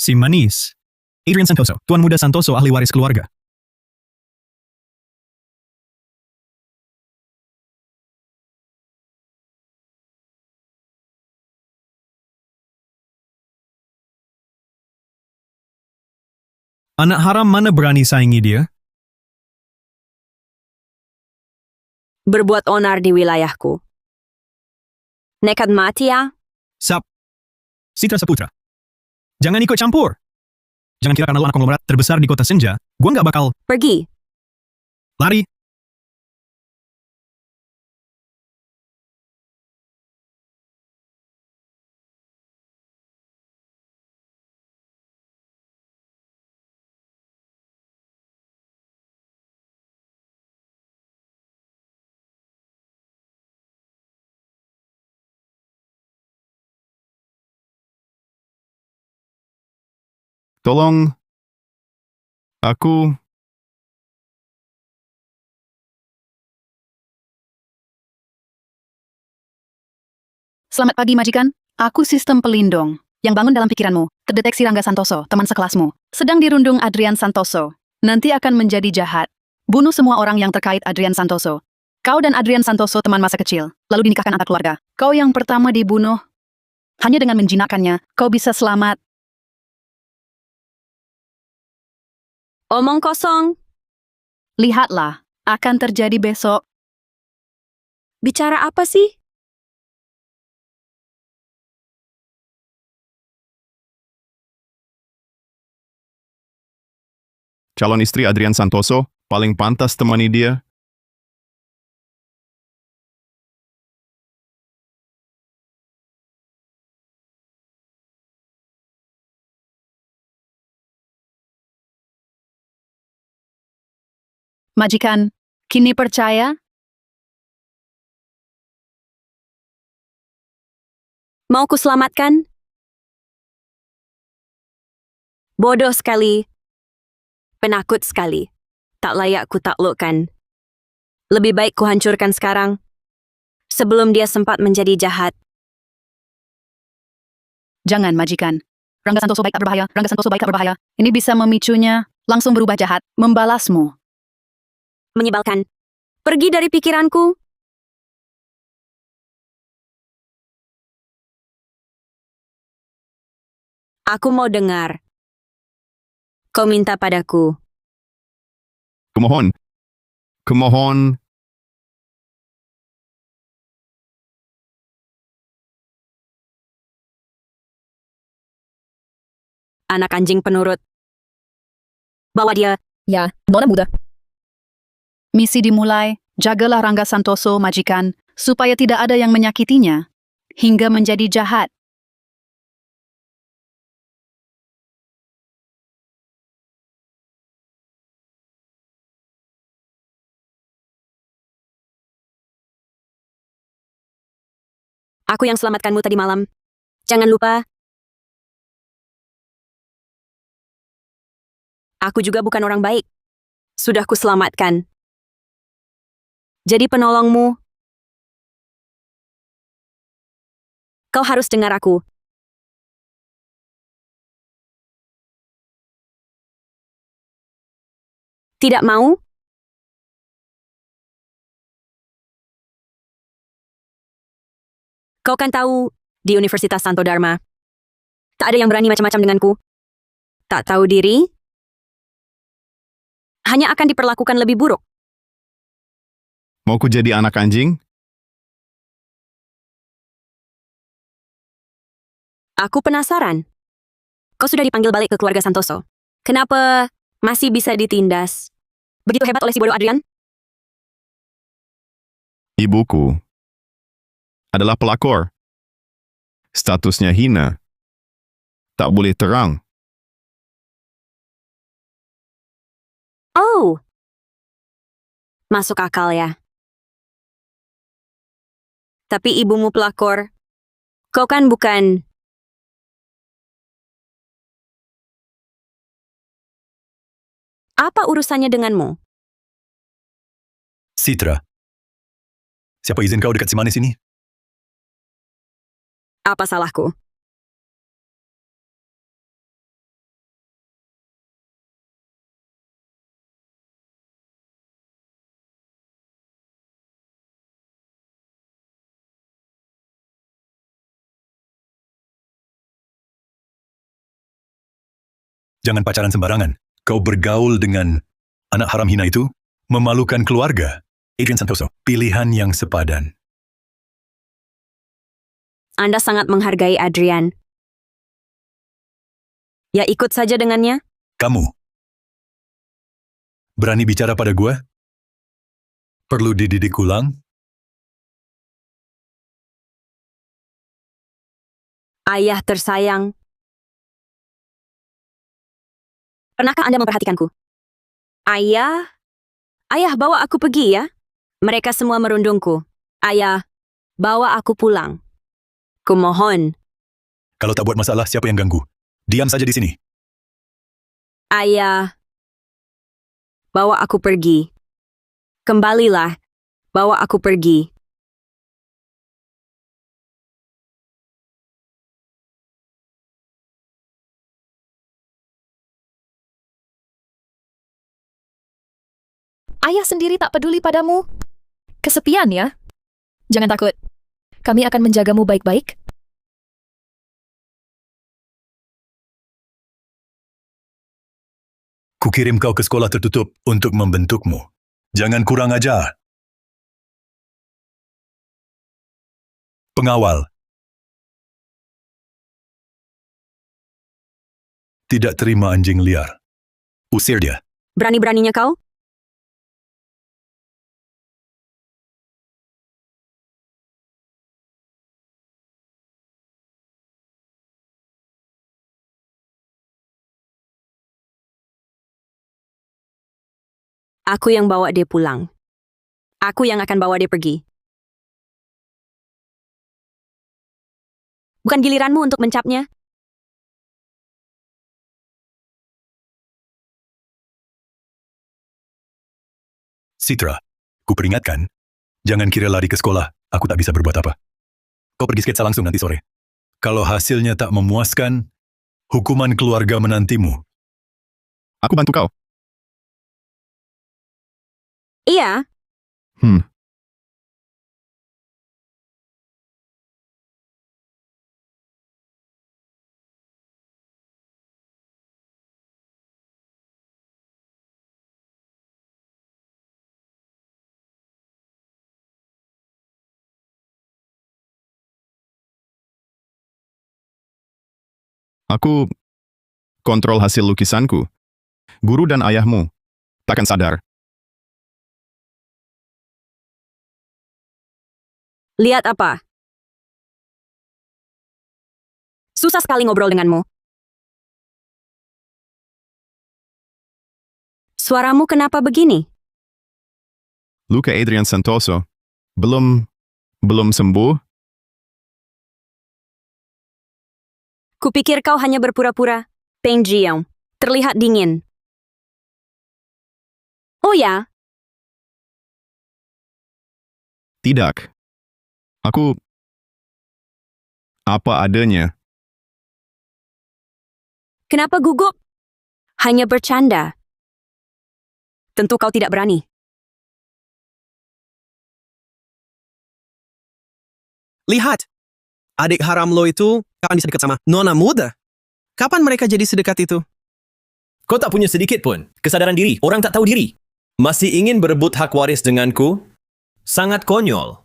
Si manis. Adrian Santoso, Tuan Muda Santoso, ahli waris keluarga. Anak haram mana berani saingi dia? Berbuat onar di wilayahku. Nekat mati ya? Sap. Citra Saputra. Jangan ikut campur. Jangan kira karena lo anak konglomerat terbesar di kota senja, gua nggak bakal Pergi. lari. Tolong. Aku. Selamat pagi, Majikan. Aku sistem pelindung. Yang bangun dalam pikiranmu, terdeteksi Rangga Santoso, teman sekelasmu. Sedang dirundung Adrian Santoso. Nanti akan menjadi jahat. Bunuh semua orang yang terkait Adrian Santoso. Kau dan Adrian Santoso teman masa kecil, lalu dinikahkan antar keluarga. Kau yang pertama dibunuh. Hanya dengan menjinakkannya, kau bisa selamat. Omong kosong. Lihatlah, akan terjadi besok. Bicara apa sih? Calon istri Adrian Santoso, paling pantas temani dia. Majikan, kini percaya? Mau kuselamatkan? Bodoh sekali. Penakut sekali. Tak layak ku taklukkan. Lebih baik ku hancurkan sekarang. Sebelum dia sempat menjadi jahat. Jangan, Majikan. Rangga Santoso baik tak berbahaya, Rangga Santoso baik tak berbahaya. Ini bisa memicunya, langsung berubah jahat, membalasmu. Menyebalkan. Pergi dari pikiranku. Aku mau dengar. Kau minta padaku. Kumohon. Kumohon. Anak anjing penurut. Bawa dia. Ya, nona muda. Misi dimulai, jagalah Rangga Santoso, Majikan, supaya tidak ada yang menyakitinya, hingga menjadi jahat. Aku yang selamatkanmu tadi malam. Jangan lupa. Aku juga bukan orang baik. Sudah kuselamatkan. Jadi penolongmu. Kau harus dengar aku. Tidak mau? Kau kan tahu, di Universitas Santo Dharma, tak ada yang berani macam-macam denganku. Tak tahu diri? Hanya akan diperlakukan lebih buruk. Mau ku jadi anak anjing? Aku penasaran. Kau sudah dipanggil balik ke keluarga Santoso. Kenapa masih bisa ditindas? Begitu hebat oleh si bodoh Adrian? Ibuku adalah pelakor. Statusnya hina. Tak boleh terang. Oh. Masuk akal ya. Tapi ibumu pelakor. Kau kan bukan. Apa urusannya denganmu? Citra. Siapa izin kau dekat si manis ini? Apa salahku? Jangan pacaran sembarangan. Kau bergaul dengan anak haram hina itu, memalukan keluarga. Adrian Santoso, pilihan yang sepadan. Anda sangat menghargai Adrian. Ya ikut saja dengannya. Kamu berani bicara pada gue? Perlu dididik ulang? Ayah tersayang. Pernahkah Anda memperhatikanku? Ayah bawa aku pergi ya. Mereka semua merundungku. Ayah, bawa aku pulang. Kumohon. Kalau tak buat masalah, siapa yang ganggu? Diam saja di sini. Ayah, bawa aku pergi. Kembalilah, bawa aku pergi. Ayah sendiri tak peduli padamu. Kesepian ya? Jangan takut. Kami akan menjagamu baik-baik. Kukirim kau ke sekolah tertutup untuk membentukmu. Jangan kurang ajar. Pengawal. Tidak terima anjing liar. Usir dia. Berani-beraninya kau? Aku yang bawa dia pulang. Aku yang akan bawa dia pergi. Bukan giliranmu untuk mencapnya. Citra, kuperingatkan, jangan kira lari ke sekolah, aku tak bisa berbuat apa. Kau pergi sketsa langsung nanti sore. Kalau hasilnya tak memuaskan, hukuman keluarga menantimu. Aku bantu kau. Iya, Aku kontrol hasil lukisanku. Guru dan ayahmu takkan sadar. lihat apa? Susah sekali ngobrol denganmu. Suaramu kenapa begini? Luka Adrian Santoso belum sembuh. Kupikir kau hanya berpura-pura. Peng Jiang, terlihat dingin. Oh ya, Tidak. Aku apa adanya. kenapa gugup? Hanya bercanda. Tentu kau tidak berani. Lihat, adik haram lo itu kapan bisa dekat sama nona muda? Kapan mereka jadi sedekat itu? Kau tak punya sedikit pun kesadaran diri. Orang tak tahu diri. Masih ingin berebut hak waris denganku? Sangat konyol.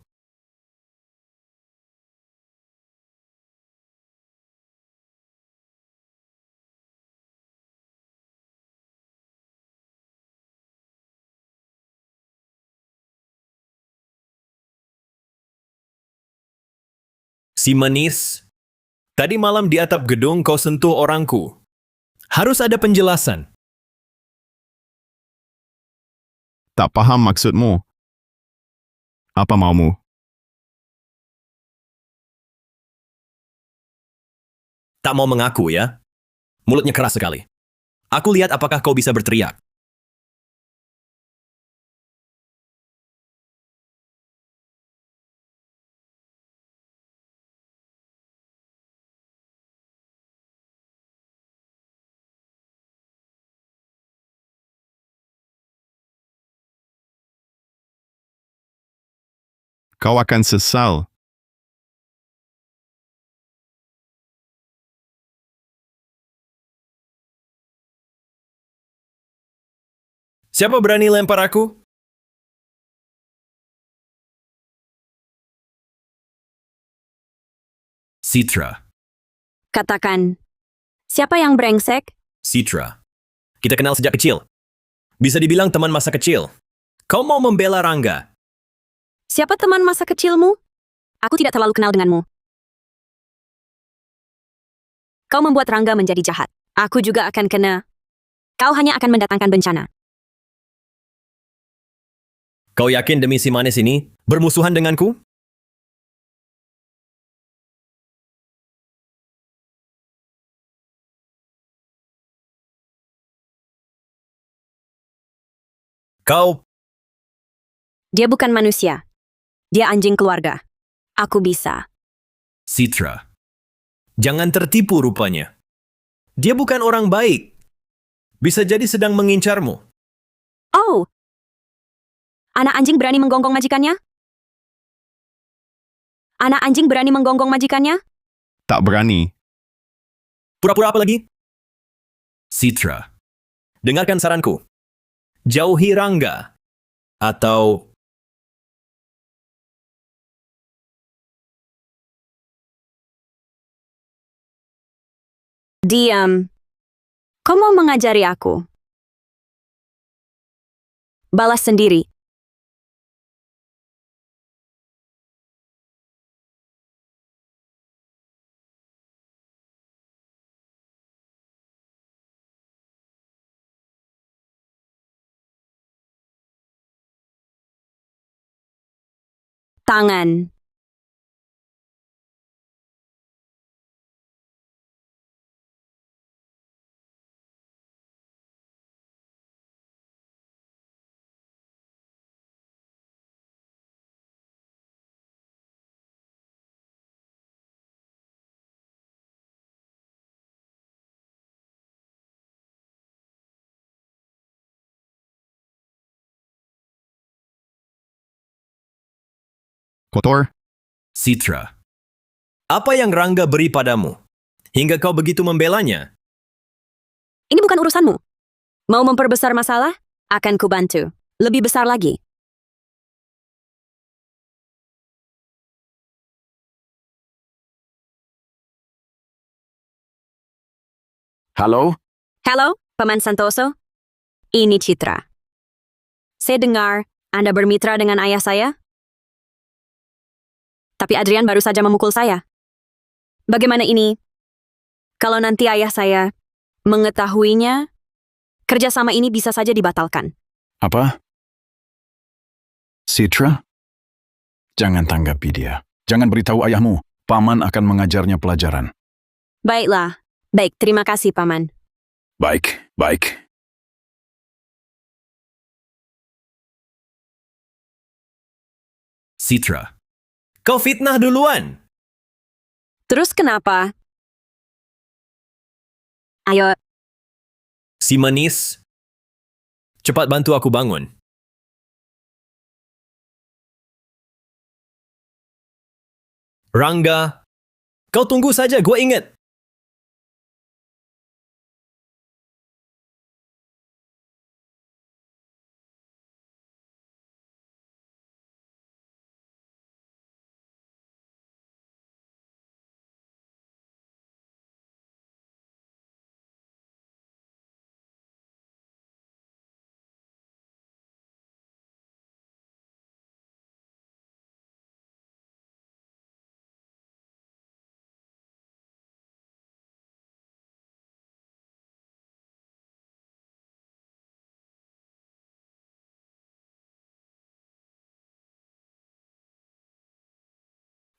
Si manis, tadi malam di atap gedung kau sentuh orangku. Harus ada penjelasan. Tak paham maksudmu. Apa maumu? Tak mau mengaku ya? Mulutnya keras sekali. Aku lihat apakah kau bisa berteriak. Kau akan sesal. Siapa berani lempar aku? Citra. Katakan, siapa yang brengsek? Citra. Kita kenal sejak kecil. Bisa dibilang teman masa kecil. Kau mau membela Rangga? Siapa teman masa kecilmu? Aku tidak terlalu kenal denganmu. Kau membuat Rangga menjadi jahat. Aku juga akan kena. Kau hanya akan mendatangkan bencana. Kau yakin demi si manis ini bermusuhan denganku? Kau Dia bukan manusia. Dia anjing keluarga. Aku bisa. Citra. Jangan tertipu rupanya. Dia bukan orang baik. Bisa jadi sedang mengincarmu. Oh! Anak anjing berani menggonggong majikannya? Anak anjing berani menggonggong majikannya? Tak berani. Pura-pura apa lagi? Citra. Dengarkan saranku. Jauhi Rangga. Atau Diam. Kau mau mengajari aku? Balas sendiri. Tangan. Kotor? Citra. Apa yang Rangga beri padamu? Hingga kau begitu membelanya? Ini bukan urusanmu. Mau memperbesar masalah? Akan kubantu. Lebih besar lagi. Halo? Halo, Paman Santoso. Ini Citra. Saya dengar Anda bermitra dengan ayah saya. Tapi Adrian baru saja memukul saya. Bagaimana ini? Kalau nanti ayah saya mengetahuinya, kerjasama ini bisa saja dibatalkan. Apa? Citra? Jangan tanggapi dia. Jangan beritahu ayahmu. Paman akan mengajarnya pelajaran. Baiklah. Baik, terima kasih, Paman. Baik, baik. Citra. Kau fitnah duluan. Terus kenapa? Ayo, Si manis. Cepat bantu aku bangun. Rangga. Kau tunggu saja, gue ingat.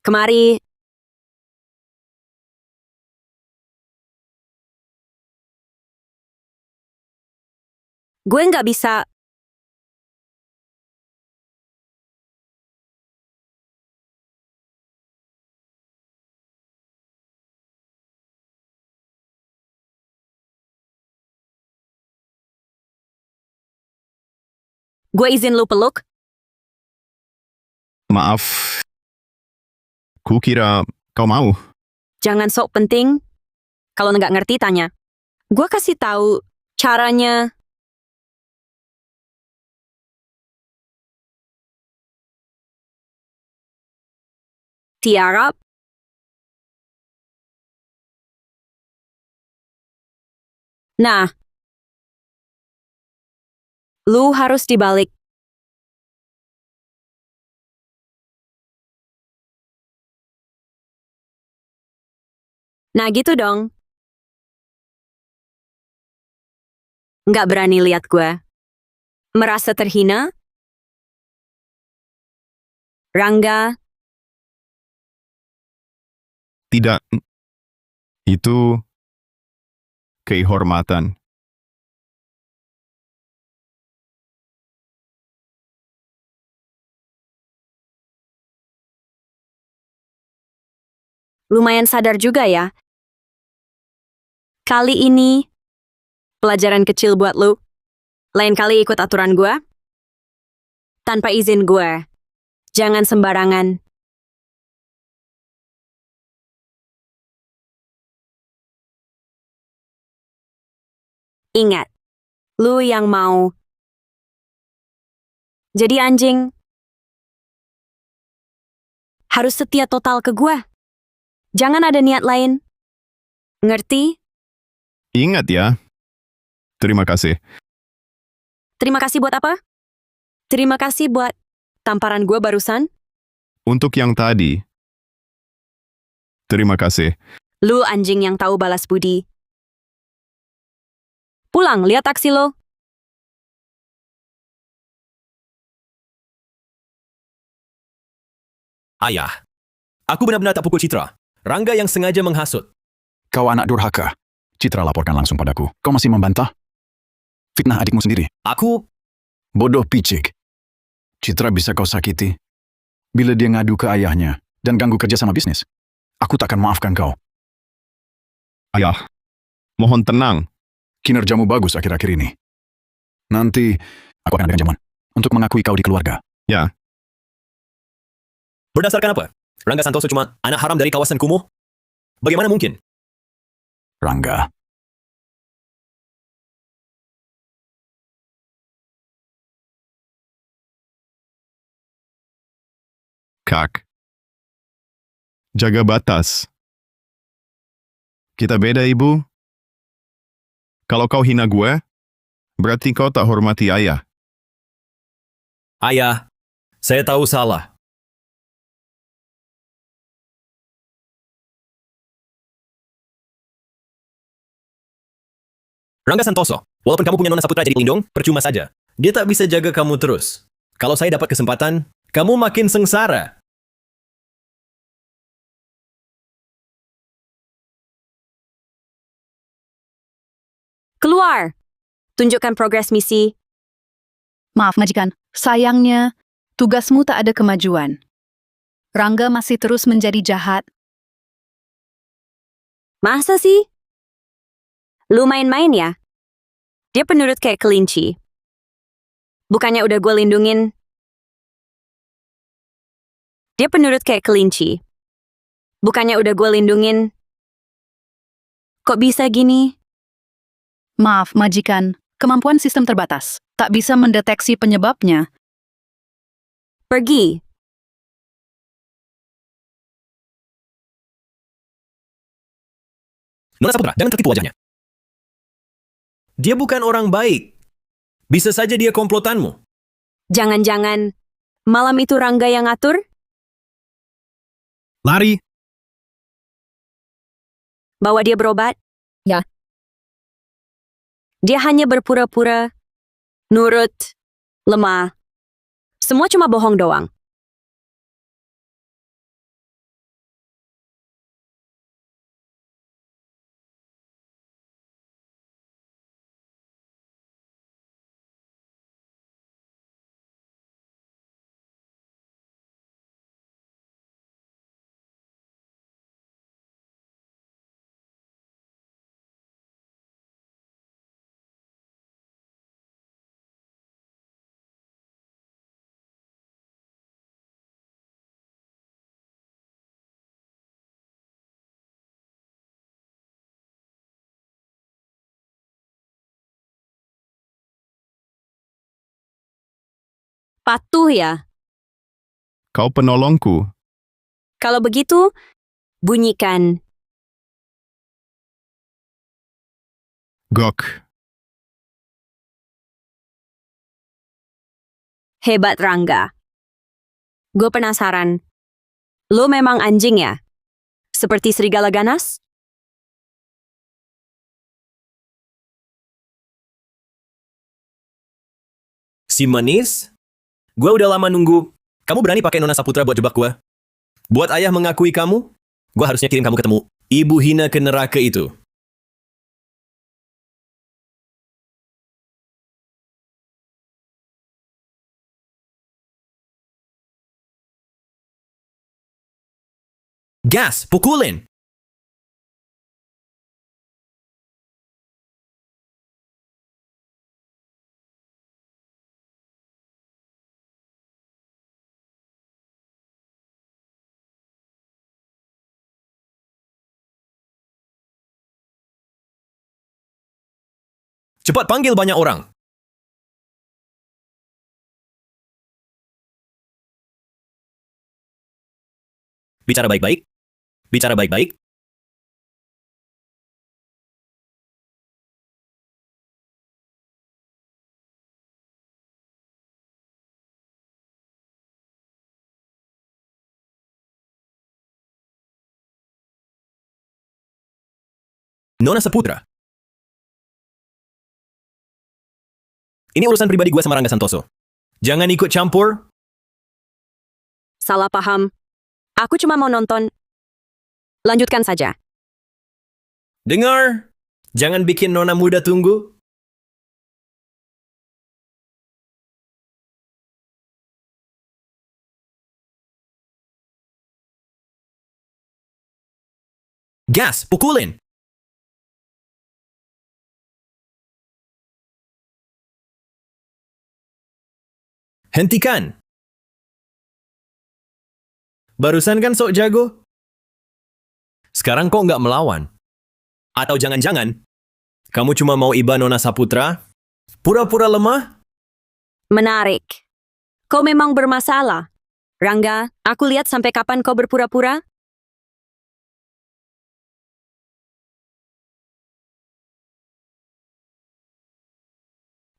kemari. Gue nggak bisa. Gue izin lu peluk. Maaf. Kukira kau mau. Jangan sok penting. Kalau nggak ngerti, tanya. Gue kasih tahu caranya. Tiarap. Nah, lu harus dibalik. Nah gitu dong. Nggak berani lihat gue. Merasa terhina? Rangga, Tidak. Itu kehormatan. lumayan sadar juga ya. Kali ini, pelajaran kecil buat lu. Lain kali ikut aturan gue. Tanpa izin gue. Jangan sembarangan. Ingat, lu yang mau jadi anjing harus setia total ke gue. Jangan ada niat lain. Ngerti? Ingat ya. Terima kasih. Terima kasih buat apa? Terima kasih buat tamparan gue barusan. Untuk yang tadi. Terima kasih. Lu anjing yang tahu balas budi. Pulang, lihat taksi lo. Ayah, aku benar-benar tak pukul Citra. Rangga yang sengaja menghasut. Kau anak durhaka. Citra laporkan langsung padaku. Kau masih membantah? Fitnah adikmu sendiri. Aku, Bodoh picik. Citra bisa kau sakiti. Bila dia ngadu ke ayahnya dan ganggu kerja sama bisnis, aku takkan maafkan kau. Ayah, mohon tenang. Kinerjamu bagus akhir-akhir ini. Nanti, aku akan adakan jamuan untuk mengakui kau di keluarga. Ya, berdasarkan apa? Rangga Santoso cuma anak haram dari kawasan kumuh? Bagaimana mungkin? Rangga. Kak. Jaga batas. Kita beda, Ibu. Kalau kau hina gue, berarti kau tak hormati ayah. Ayah, saya tahu salah. Rangga Santoso, walaupun kamu punya Nona Saputra jadi pelindung, percuma saja. Dia tak bisa jaga kamu terus. Kalau saya dapat kesempatan, kamu makin sengsara. Keluar. Tunjukkan progres misi. Maaf, majikan. Sayangnya, tugasmu tak ada kemajuan. Rangga masih terus menjadi jahat. Masa sih? Lu main-main ya? Dia penurut kayak kelinci. Bukannya udah gue lindungin. Dia penurut kayak kelinci. Bukannya udah gue lindungin. Kok bisa gini? Maaf, majikan. Kemampuan sistem terbatas. Tak bisa mendeteksi penyebabnya. Pergi. Nona Saputra, jangan tertipu wajahnya. Dia bukan orang baik. Bisa saja dia komplotanmu. Jangan-jangan malam itu Rangga yang ngatur? Lari. Bawa dia berobat? Ya. Dia hanya berpura-pura, nurut, lemah. Semua cuma bohong doang. Patuh ya? Kau penolongku. Kalau begitu, bunyikan. Gok. Hebat Rangga. Gue penasaran. Lo memang anjing ya? Seperti serigala ganas? Si manis? Gue udah lama nunggu. Kamu berani pakai Nona Saputra buat jebak gue? Buat ayah mengakui kamu, gue harusnya kirim kamu ketemu ibu hina ke neraka itu. Gas, pukulin! Cepat panggil banyak orang. Bicara baik-baik. Bicara baik-baik. Nona Saputra. Ini urusan pribadi gue sama Rangga Santoso. Jangan ikut campur. Salah paham. Aku cuma mau nonton. Lanjutkan saja. Dengar. Jangan bikin Nona muda tunggu. Gas, pukulin! Hentikan! Barusan kan sok jago? Sekarang kok nggak melawan? Atau jangan-jangan, kamu cuma mau iba Nona Saputra? Pura-pura lemah? Menarik. Kau memang bermasalah. Rangga, aku lihat sampai kapan kau berpura-pura?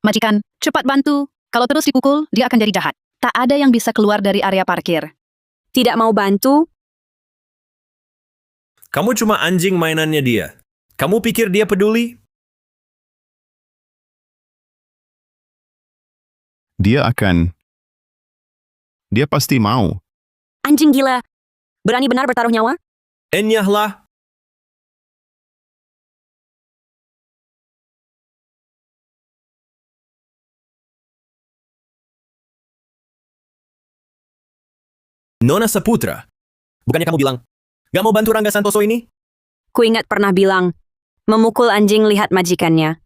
Majikan, cepat bantu. Kalau terus dipukul, dia akan jadi jahat. Tak ada yang bisa keluar dari area parkir. Tidak mau bantu? Kamu cuma anjing mainannya dia. Kamu pikir dia peduli? Dia pasti mau. Anjing gila. Berani benar bertaruh nyawa? Enyahlah. Nona Saputra. Bukannya kamu bilang, gak mau bantu Rangga Santoso ini? Kuingat pernah bilang, memukul anjing lihat majikannya.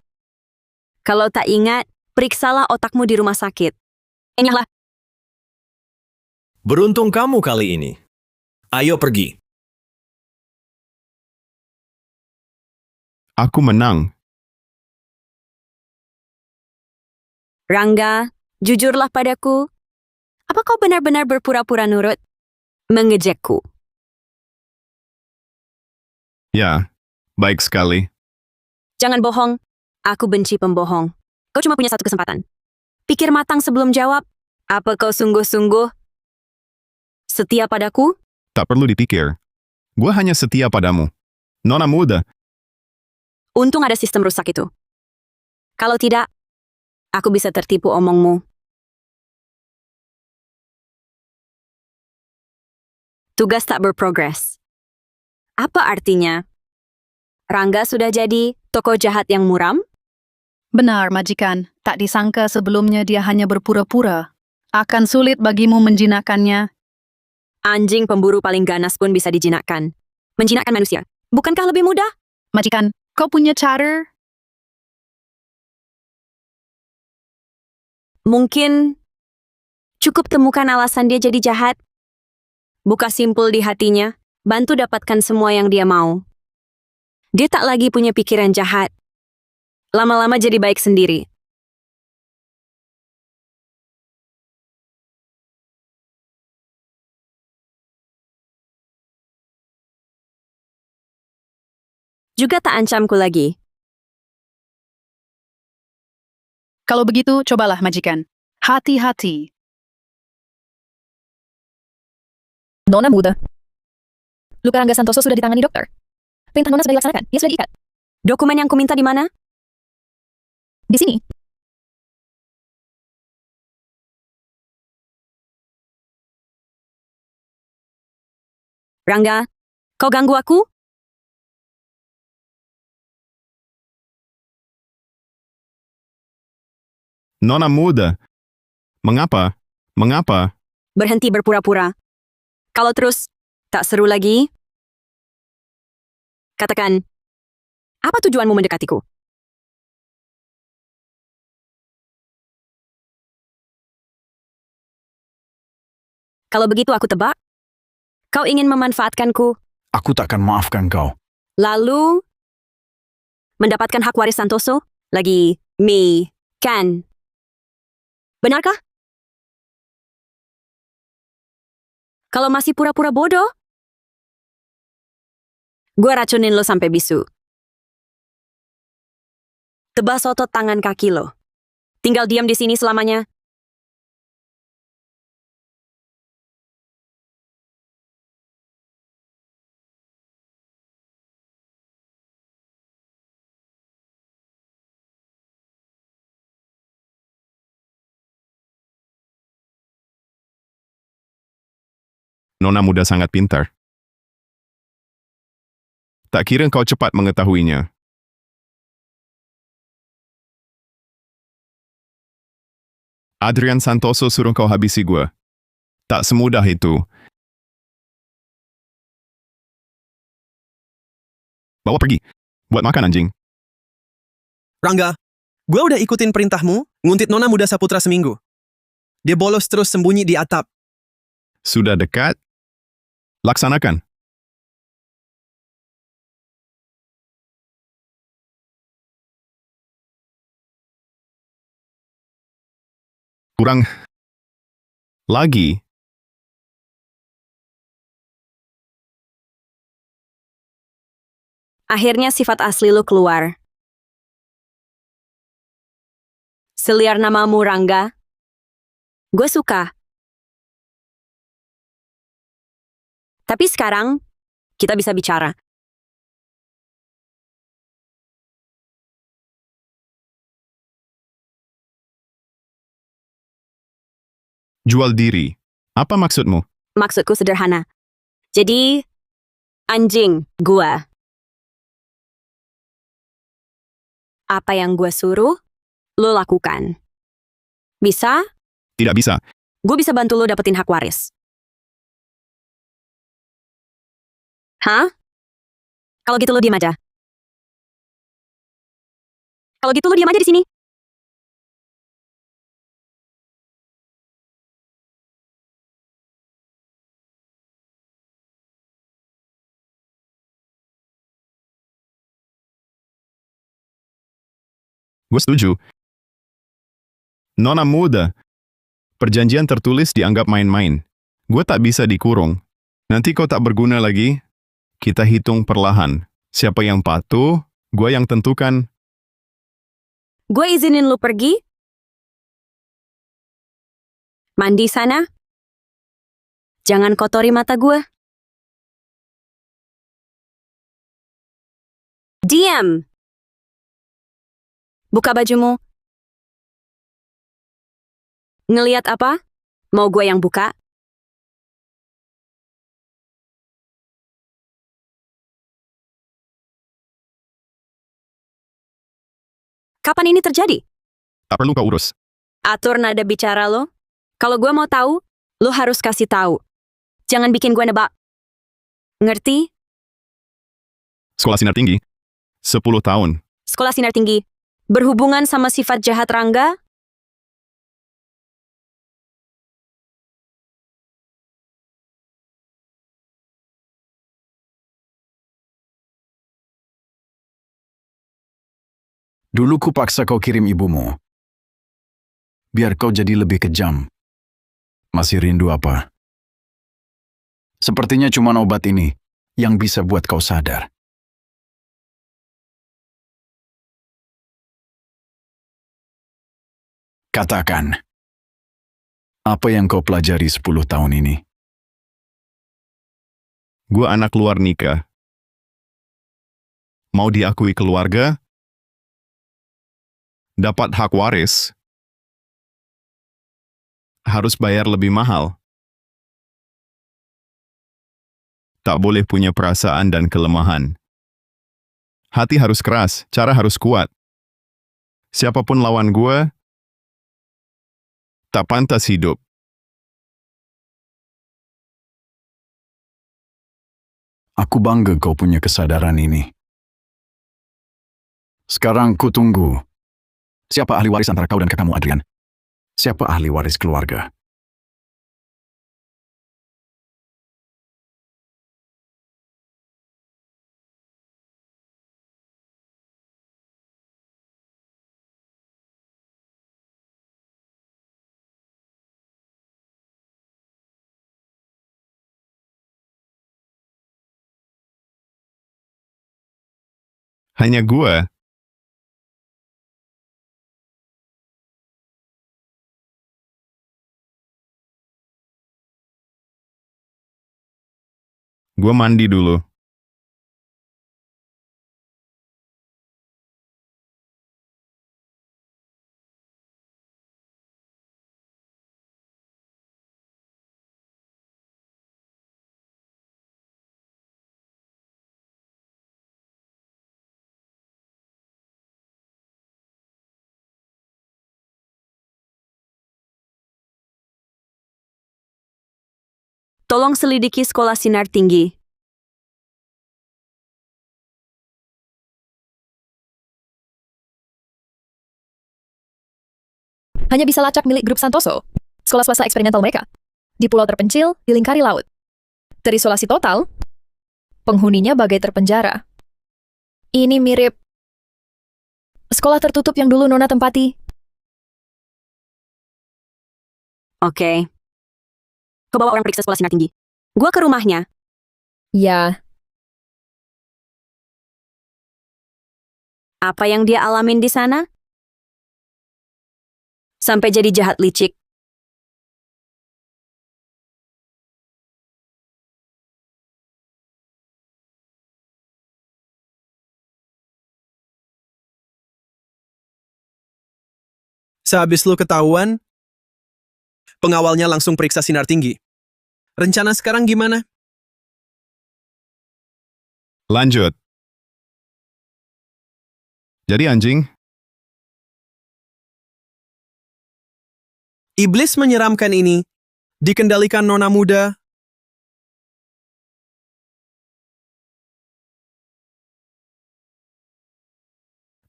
Kalau tak ingat, periksalah otakmu di rumah sakit. Enyahlah. Beruntung kamu kali ini. Ayo pergi. Aku menang. Rangga, jujurlah padaku. Apa kau benar-benar berpura-pura nurut? Mengejekku. Ya, baik sekali. Jangan bohong. Aku benci pembohong. Kau cuma punya satu kesempatan. Pikir matang sebelum jawab. Apa kau sungguh-sungguh setia padaku? Tak perlu dipikir. Gue hanya setia padamu. Nona muda. Untung ada sistem rusak itu. Kalau tidak, aku bisa tertipu omongmu. Tugas tak berprogres. Apa artinya? Rangga sudah jadi tokoh jahat yang muram? Benar, majikan. Tak disangka sebelumnya dia hanya berpura-pura. Akan sulit bagimu menjinakkannya. Anjing pemburu paling ganas pun bisa dijinakkan. Menjinakkan manusia. Bukankah lebih mudah? Majikan, kau punya cara? Mungkin cukup temukan alasan dia jadi jahat. Buka simpul di hatinya, bantu dapatkan semua yang dia mau. Dia tak lagi punya pikiran jahat. Lama-lama jadi baik sendiri. juga tak ancamku lagi. Kalau begitu, cobalah majikan. Hati-hati. Nona muda. Luka Rangga Santoso sudah ditangani dokter. Perintah Nona sudah dilaksanakan. Dia sudah diikat. Dokumen yang kuminta di mana? Di sini. Rangga, kau ganggu aku? Nona muda. Mengapa? Mengapa? Berhenti berpura-pura. Kalau terus tak seru lagi, katakan, apa tujuanmu mendekatiku? Kalau begitu aku tebak, kau ingin memanfaatkanku, Aku takkan maafkan kau. lalu mendapatkan hak waris Santoso? Lagi, kan? Benarkah? Kalau masih pura-pura bodoh, gue racunin lo sampai bisu. Tebas otot tangan kaki lo. Tinggal diam di sini selamanya. Nona muda sangat pintar. Tak kira kau cepat mengetahuinya. Adrian Santoso suruh kau habisi gua. Tak semudah itu. Bawa pergi. Buat makan anjing. Rangga, gue udah ikutin perintahmu nguntit Nona Muda Saputra seminggu. Dia bolos terus sembunyi di atap. Sudah dekat? Laksanakan. Kurang lagi. Akhirnya sifat asli lo keluar. Seliar namamu Rangga. Gue suka. Tapi sekarang, kita bisa bicara. Jual diri. Apa maksudmu? Maksudku sederhana. Jadi, anjing gua. Apa yang gua suruh, lo lakukan. Bisa? Tidak bisa. Gue bisa bantu lo dapetin hak waris. Hah? Kalau gitu lo diam aja. Kalau gitu lo diam aja di sini. Gue setuju. Nona muda. Perjanjian tertulis dianggap main-main. Gue tak bisa dikurung. Nanti kau tak berguna lagi. Kita hitung perlahan. Siapa yang patuh, gue yang tentukan. Gue izinin lo pergi. Mandi sana. Jangan kotori mata gue. Diam. Buka bajumu. Ngeliat apa? Mau gue yang buka? Kapan ini terjadi? Tak perlu kau urus. Atur nada bicara lo. Kalau gue mau tahu, lo harus kasih tahu. Jangan bikin gue nebak. Ngerti? Sekolah sinar tinggi. 10 tahun. Sekolah sinar tinggi. Berhubungan sama sifat jahat Rangga? Dulu ku paksa kau kirim ibumu. Biar kau jadi lebih kejam. Masih rindu apa? Sepertinya cuma obat ini yang bisa buat kau sadar. Katakan, apa yang kau pelajari 10 tahun ini? Gue anak luar nikah. Mau diakui keluarga? Dapat hak waris? Harus bayar lebih mahal? Tak boleh punya perasaan dan kelemahan. Hati harus keras, cara harus kuat. Siapapun lawan gue, tak pantas hidup. Aku bangga kau punya kesadaran ini. Sekarang ku tunggu. Siapa ahli waris antara kau dan kakakmu Adrian? Siapa ahli waris keluarga? Hanya gue. Gue mandi dulu. Tolong selidiki sekolah sinar tinggi. Hanya bisa lacak milik grup Santoso, sekolah swasta eksperimental mereka. Di pulau terpencil, dilingkari laut. Terisolasi total, penghuninya bagai terpenjara. Ini mirip sekolah tertutup yang dulu Nona tempati. Oke. Kau bawa orang periksa sekolah sinar tinggi. Gua ke rumahnya. Ya, Apa yang dia alamin di sana? Sampai jadi jahat licik. Sehabis lu ketahuan, pengawalnya langsung periksa sinar tinggi. Rencana sekarang gimana? Lanjut. Jadi anjing, Iblis menyeramkan ini dikendalikan nona muda.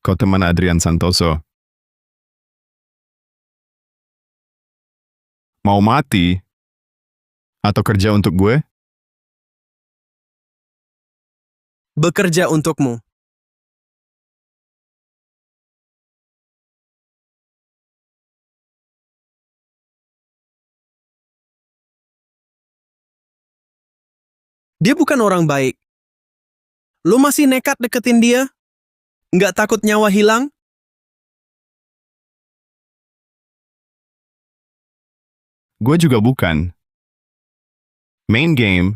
kau teman Adrian Santoso. Mau mati? Atau kerja untuk gue? Bekerja untukmu. Dia bukan orang baik. Lu masih nekat deketin dia? Nggak takut nyawa hilang? Gue juga bukan. Main game,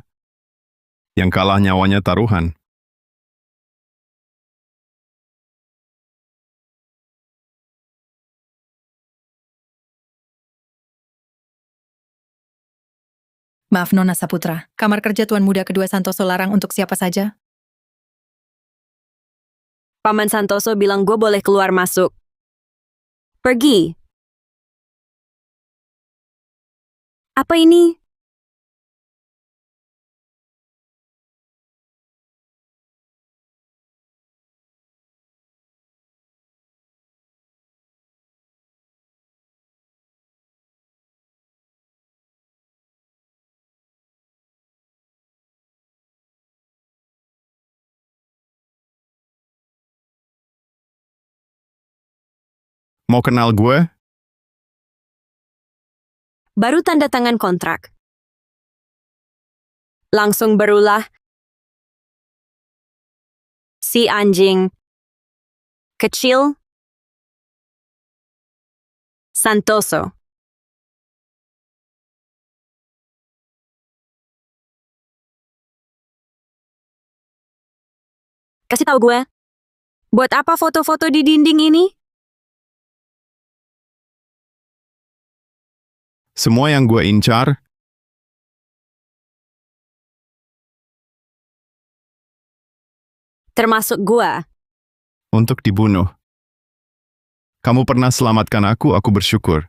yang kalah nyawanya taruhan. Maaf Nona Saputra, kamar kerja Tuan Muda kedua Santoso larang untuk siapa saja? Paman Santoso bilang gue boleh keluar masuk. Pergi. Apa ini? Mau kenal gue? Baru tanda tangan kontrak. Langsung berulah. Si anjing. Kecil. Santoso. Kasih tahu gue, buat apa foto-foto di dinding ini? Semua yang gue incar, Termasuk gue. untuk dibunuh. Kamu pernah selamatkan aku bersyukur.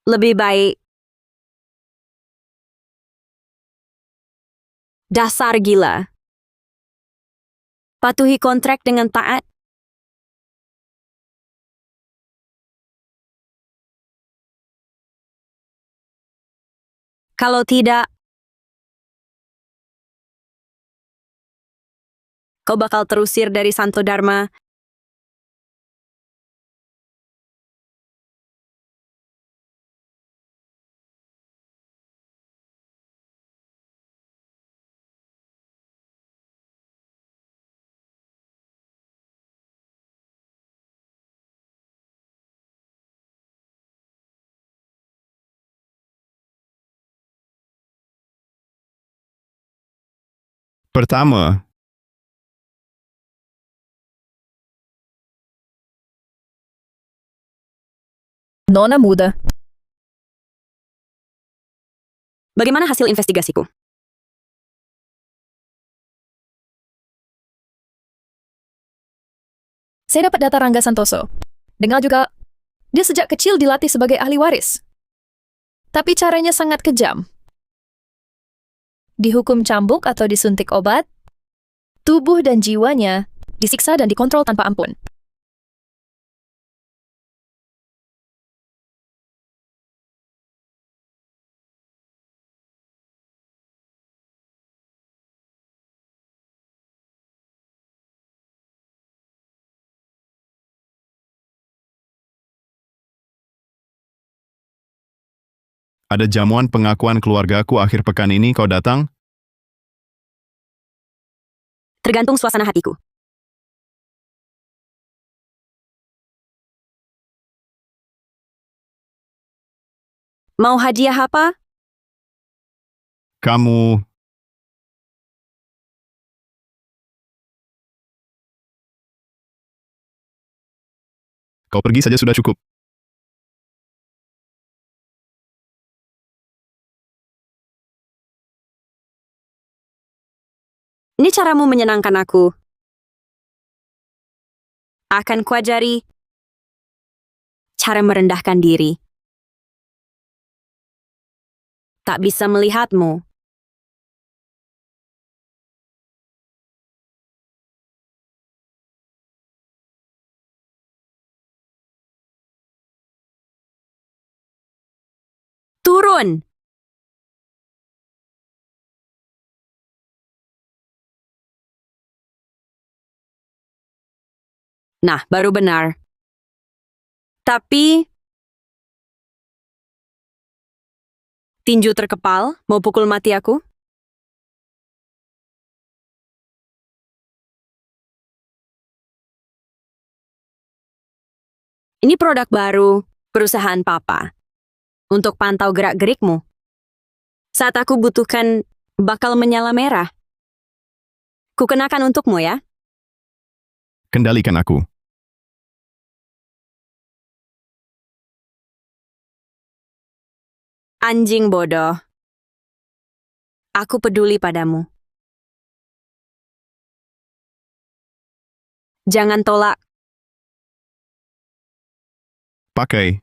Lebih baik. Dasar gila. Patuhi kontrak dengan taat. Kalau tidak, kau bakal terusir dari Santo Dharma. Pertama, Nona muda. Bagaimana hasil investigasiku? Saya dapat data Rangga Santoso. Dengar juga, dia sejak kecil dilatih sebagai ahli waris. Tapi caranya sangat kejam. Dihukum cambuk atau disuntik obat, tubuh dan jiwanya disiksa dan dikontrol tanpa ampun. ada jamuan pengakuan keluargaku akhir pekan ini kau datang? Tergantung suasana hatiku. Mau hadiah apa? Kamu, kau pergi saja sudah cukup. Ini caramu menyenangkan aku. Akan kuajari cara merendahkan diri. Tak bisa melihatmu. Turun! Nah, baru benar. Tapi, tinju terkepal mau pukul mati aku? Ini produk baru, perusahaan papa. Untuk pantau gerak-gerikmu. Saat aku butuhkan, bakal menyala merah. Kukenakan untukmu ya. Kendalikan aku. Anjing bodoh. Aku peduli padamu. Jangan tolak. Pakai.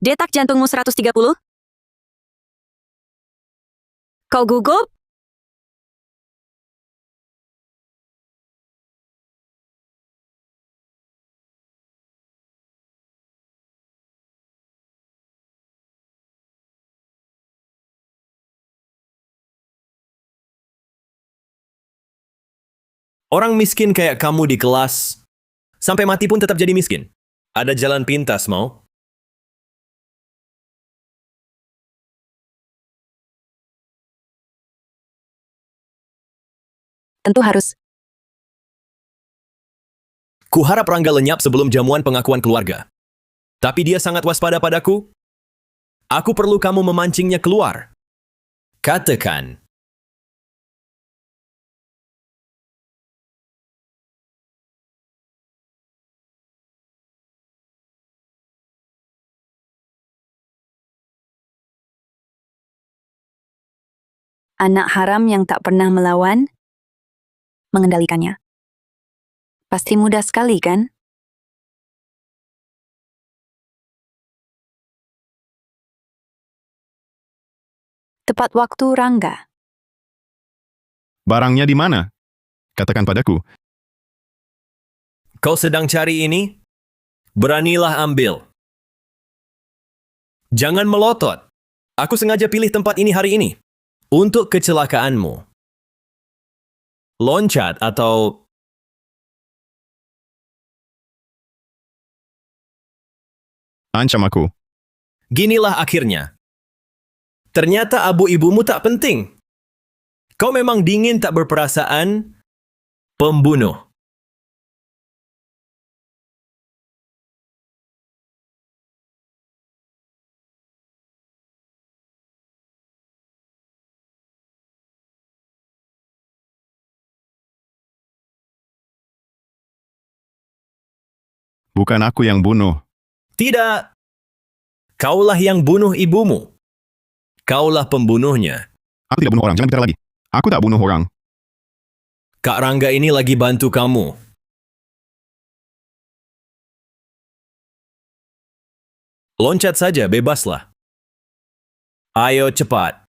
Detak jantungmu 130? Kau gugup? Orang miskin kayak kamu di kelas Sampai mati pun tetap jadi miskin. Ada jalan pintas, mau? Tentu harus. Kuharap Rangga lenyap sebelum jamuan pengakuan keluarga. Tapi dia sangat waspada padaku. Aku perlu kamu memancingnya keluar. Katakan. Anak haram yang tak pernah melawan, mengendalikannya. Pasti mudah sekali, kan? Tepat waktu, Rangga. Barangnya di mana? Katakan padaku. Kau sedang cari ini? Beranilah ambil. Jangan melotot. Aku sengaja pilih tempat ini hari ini. Untuk kecelakaanmu. Loncat atau... Ancam aku. Ginilah akhirnya. Ternyata abu ibumu tak penting. Kau memang dingin tak berperasaan. Pembunuh. Bukan aku yang bunuh. Tidak. Kaulah yang bunuh ibumu. Kaulah pembunuhnya. Aku tidak bunuh orang, jangan bicara lagi. Aku tak bunuh orang. Kak Rangga ini lagi bantu kamu. Loncat saja, bebaslah. Ayo cepat.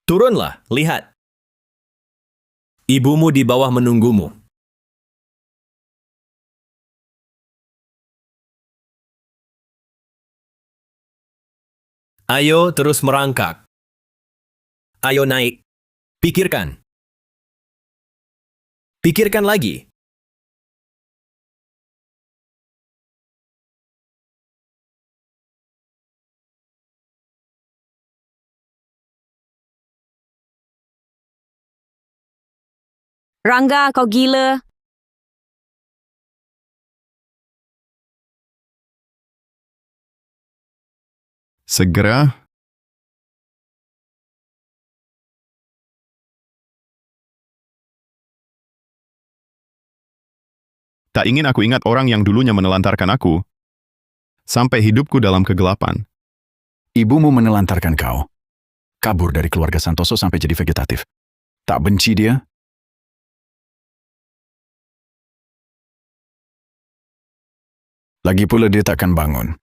Turunlah, lihat. Ibumu di bawah menunggumu. Ayo terus merangkak. Ayo naik. Pikirkan. Pikirkan lagi. Rangga, kau gila. Segera. Tak ingin aku ingat orang yang dulunya menelantarkan aku. Sampai hidupku dalam kegelapan. Ibumu menelantarkan kau. Kabur dari keluarga Santoso sampai jadi vegetatif. Tak benci dia? Lagi pula dia takkan bangun.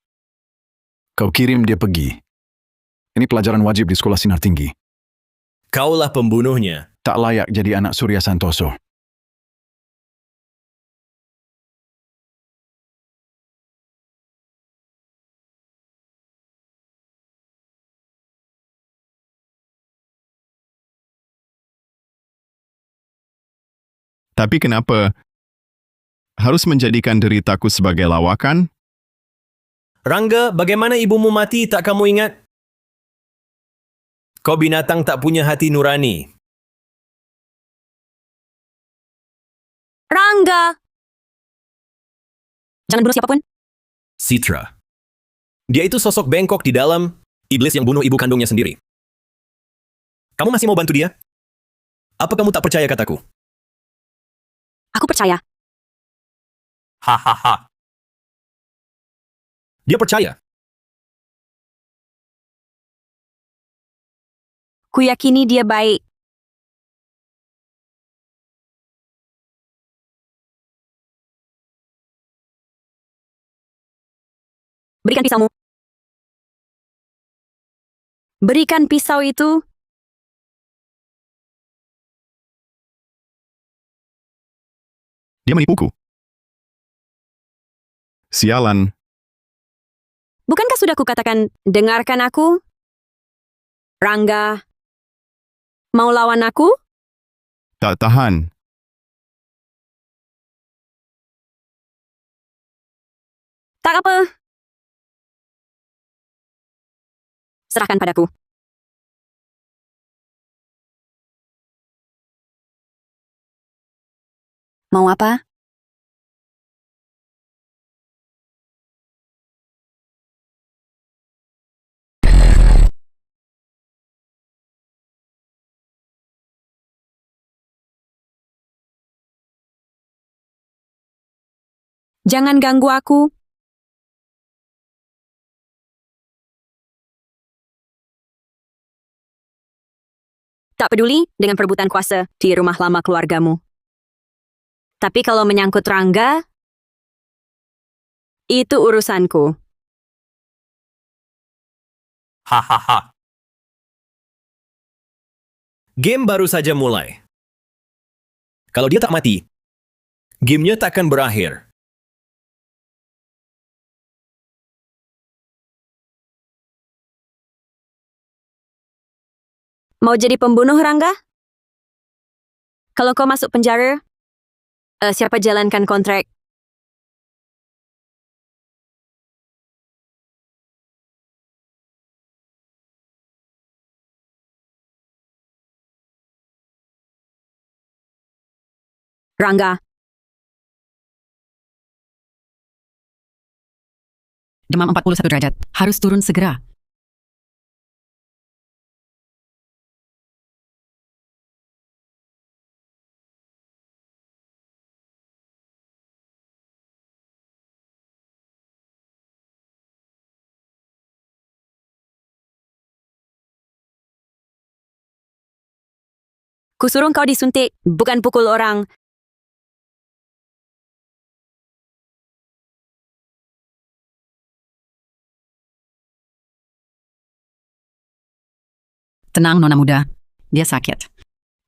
Kau kirim dia pergi. Ini pelajaran wajib di sekolah sinar tinggi. Kaulah pembunuhnya. Tak layak jadi anak Surya Santoso. Tapi kenapa harus menjadikan deritaku sebagai lawakan? Rangga, bagaimana ibumu mati tak kamu ingat? Kau binatang tak punya hati nurani. Rangga! Jangan bunuh siapapun. Citra. Dia itu sosok bengkok di dalam iblis yang bunuh ibu kandungnya sendiri. Kamu masih mau bantu dia? Apa kamu tak percaya kataku? Aku percaya. Hahaha. Dia percaya. Kuyakini dia baik. Berikan pisaumu. Berikan pisau itu. Dia menipuku. Sialan. Bukankah sudah kukatakan, dengarkan aku? Rangga, mau lawan aku? Tak tahan. Tak apa. Serahkan padaku. Mau apa? Jangan ganggu aku. Tak peduli dengan perebutan kuasa di rumah lama keluargamu. Tapi kalau menyangkut Rangga, itu urusanku. Hahaha. Game baru saja mulai. Kalau dia tak mati, gamenya tak akan berakhir. Mau jadi pembunuh, Rangga? Kalau kau masuk penjara, siapa jalankan kontrak? Rangga, Demam 41 derajat. Harus turun segera. kusuruh kau disuntik, bukan pukul orang. Tenang, Nona Muda. Dia sakit.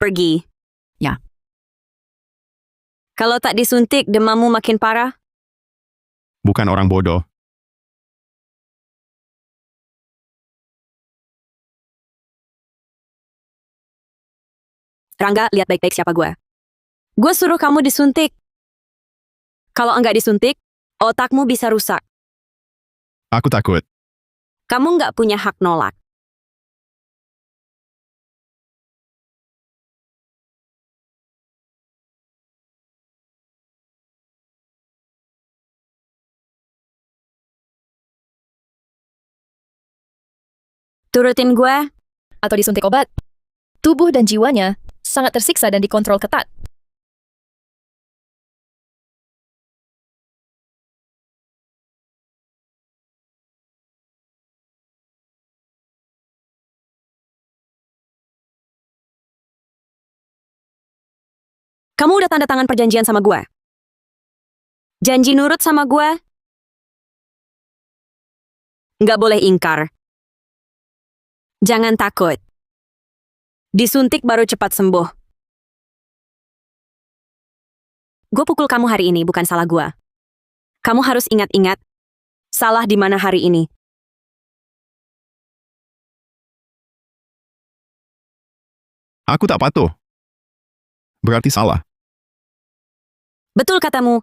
Pergi. Ya. Kalau tak disuntik, demammu makin parah. Bukan orang bodoh. Rangga, lihat baik-baik siapa gue. Gue suruh kamu disuntik. Kalau enggak disuntik, otakmu bisa rusak. Aku takut. Kamu nggak punya hak nolak. Turutin gue. Atau disuntik obat. Tubuh dan jiwanya sangat tersiksa dan dikontrol ketat. Kamu udah tanda tangan perjanjian sama gue. Janji nurut sama gue. Nggak boleh ingkar. Jangan takut. Disuntik baru cepat sembuh. Gue pukul kamu hari ini, bukan salah gue. Kamu harus ingat-ingat, salah di mana hari ini. Aku tak patuh. Berarti salah. Betul katamu.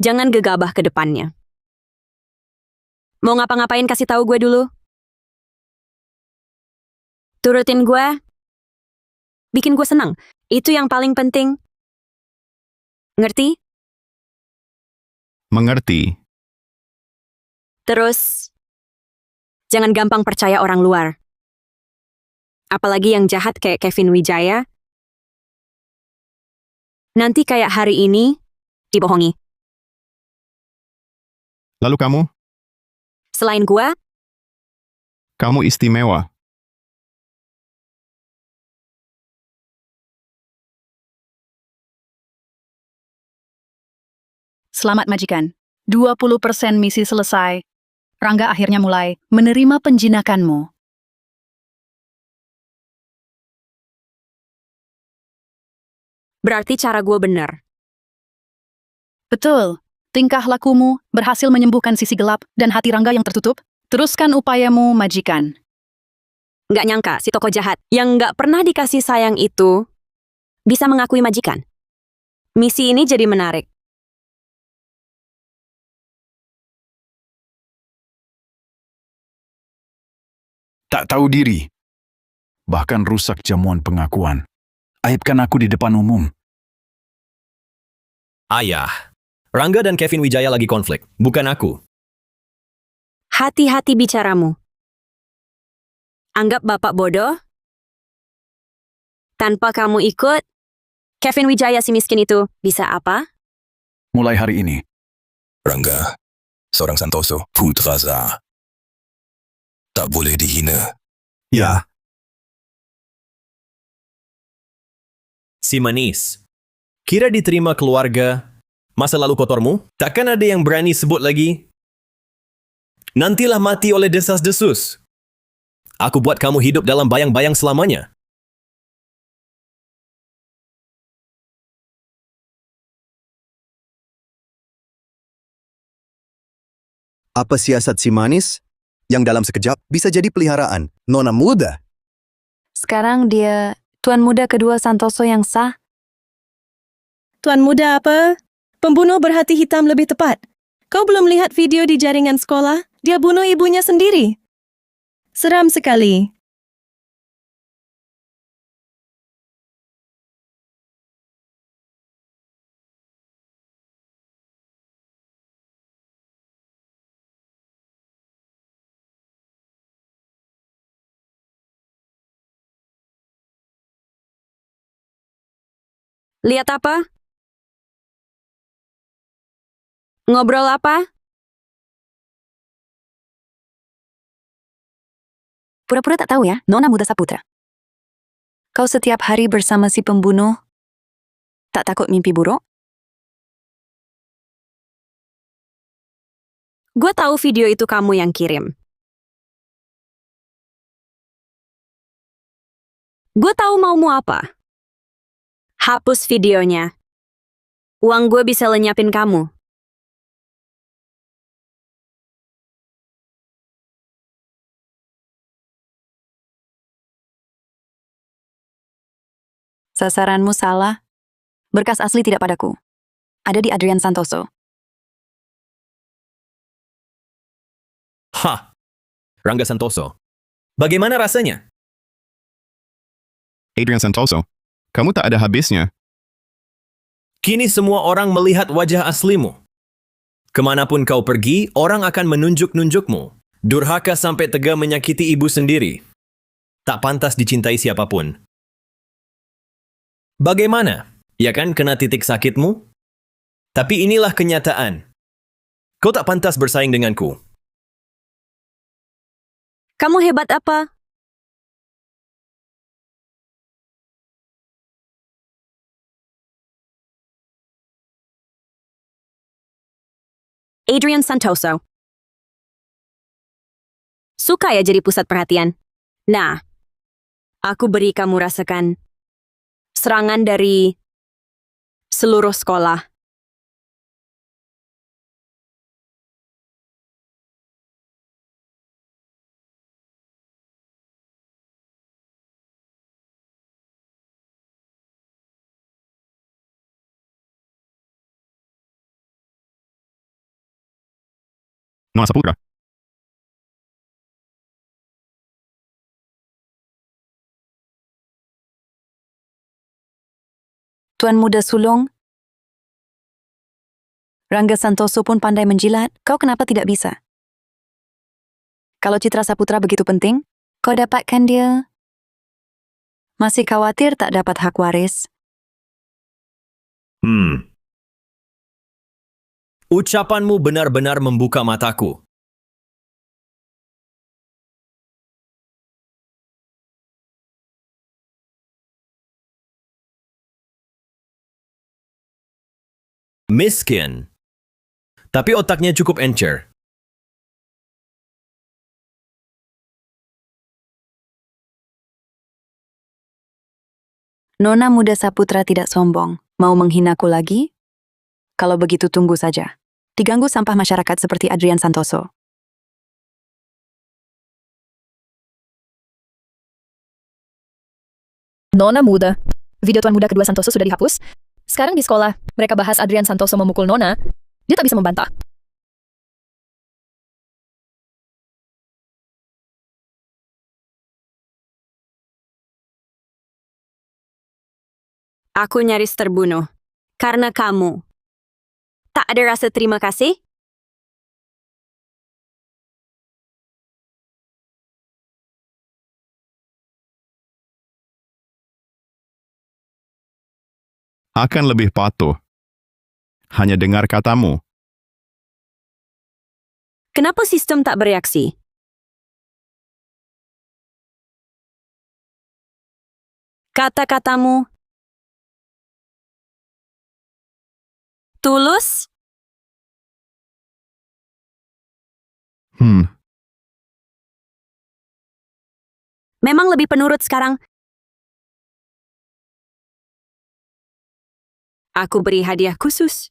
Jangan gegabah ke depannya. Mau ngapa-ngapain kasih tahu gue dulu. Turutin gue. Bikin gue senang. Itu yang paling penting. Ngerti? Mengerti. Terus, jangan gampang percaya orang luar. Apalagi yang jahat kayak Kevin Wijaya. Nanti kayak hari ini, dibohongi. Lalu kamu? Selain gue, Kamu istimewa. Selamat majikan. 20% misi selesai. Rangga akhirnya mulai menerima penjinakanmu. berarti cara gue benar. Betul. Tingkah lakumu berhasil menyembuhkan sisi gelap dan hati Rangga yang tertutup. Teruskan upayamu, majikan. Nggak nyangka si tokoh jahat yang nggak pernah dikasih sayang itu bisa mengakui majikan. Misi ini jadi menarik. Tak tahu diri. Bahkan rusak jamuan pengakuan. Aibkan aku di depan umum. Ayah, Rangga dan Kevin Wijaya lagi konflik, bukan aku. Hati-hati bicaramu. Anggap bapak bodoh? Tanpa kamu ikut, Kevin Wijaya si miskin itu bisa apa? Mulai hari ini, Rangga, seorang Santoso, putra Zah. Tak boleh dihina. Ya. Si manis. Kira diterima keluarga, masa lalu kotormu? Takkan ada yang berani sebut lagi? Nantilah mati oleh desas-desus. Aku buat kamu hidup dalam bayang-bayang selamanya. Apa siasat si manis? Yang dalam sekejap bisa jadi peliharaan. Nona muda. Sekarang dia tuan muda kedua Santoso yang sah. Tuan muda apa? Pembunuh berhati hitam lebih tepat. Kau belum lihat video di jaringan sekolah? Dia bunuh ibunya sendiri. Seram sekali. Lihat apa? Ngobrol apa? Pura-pura tak tahu ya, Nona Muda Saputra. Kau setiap hari bersama si pembunuh, tak takut mimpi buruk? Gue tahu video itu kamu yang kirim. Gue tahu maumu apa. Hapus videonya. Uang gue bisa lenyapin kamu. Sasaranmu salah. Berkas asli tidak padaku. Ada di Adrian Santoso. Hah, Rangga Santoso. Bagaimana rasanya? Adrian Santoso, kamu tak ada habisnya. Kini semua orang melihat wajah aslimu. Kemanapun kau pergi, orang akan menunjuk-nunjukmu. Durhaka sampai tega menyakiti ibu sendiri. Tak pantas dicintai siapapun. Bagaimana? Ya kan kena titik sakitmu? Tapi inilah kenyataan. Kau tak pantas bersaing denganku. Kamu hebat apa? Adrian Santoso. Suka ya jadi pusat perhatian? Nah, aku beri kamu rasakan serangan dari seluruh sekolah. Nona Saputra. Tuan muda sulung, Rangga Santoso pun pandai menjilat, kau kenapa tidak bisa? Kalau Citra Saputra begitu penting, kau dapatkan dia. Masih khawatir tak dapat hak waris? Ucapanmu benar-benar membuka mataku. Miskin. Tapi otaknya cukup encer. Nona Muda Saputra tidak sombong. Mau menghinaku lagi? Kalau begitu tunggu saja. Diganggu sampah masyarakat seperti Adrian Santoso. Nona Muda. Video Tuan Muda kedua Santoso sudah dihapus. Sekarang di sekolah, mereka bahas Adrian Santoso memukul Nona. Dia tak bisa membantah. Aku nyaris terbunuh. Karena kamu. Tak ada rasa terima kasih? Akan lebih patuh. Hanya dengar katamu. Kenapa sistem tak bereaksi? Kata-katamu. Tulus? Memang lebih penurut sekarang. Aku beri hadiah khusus.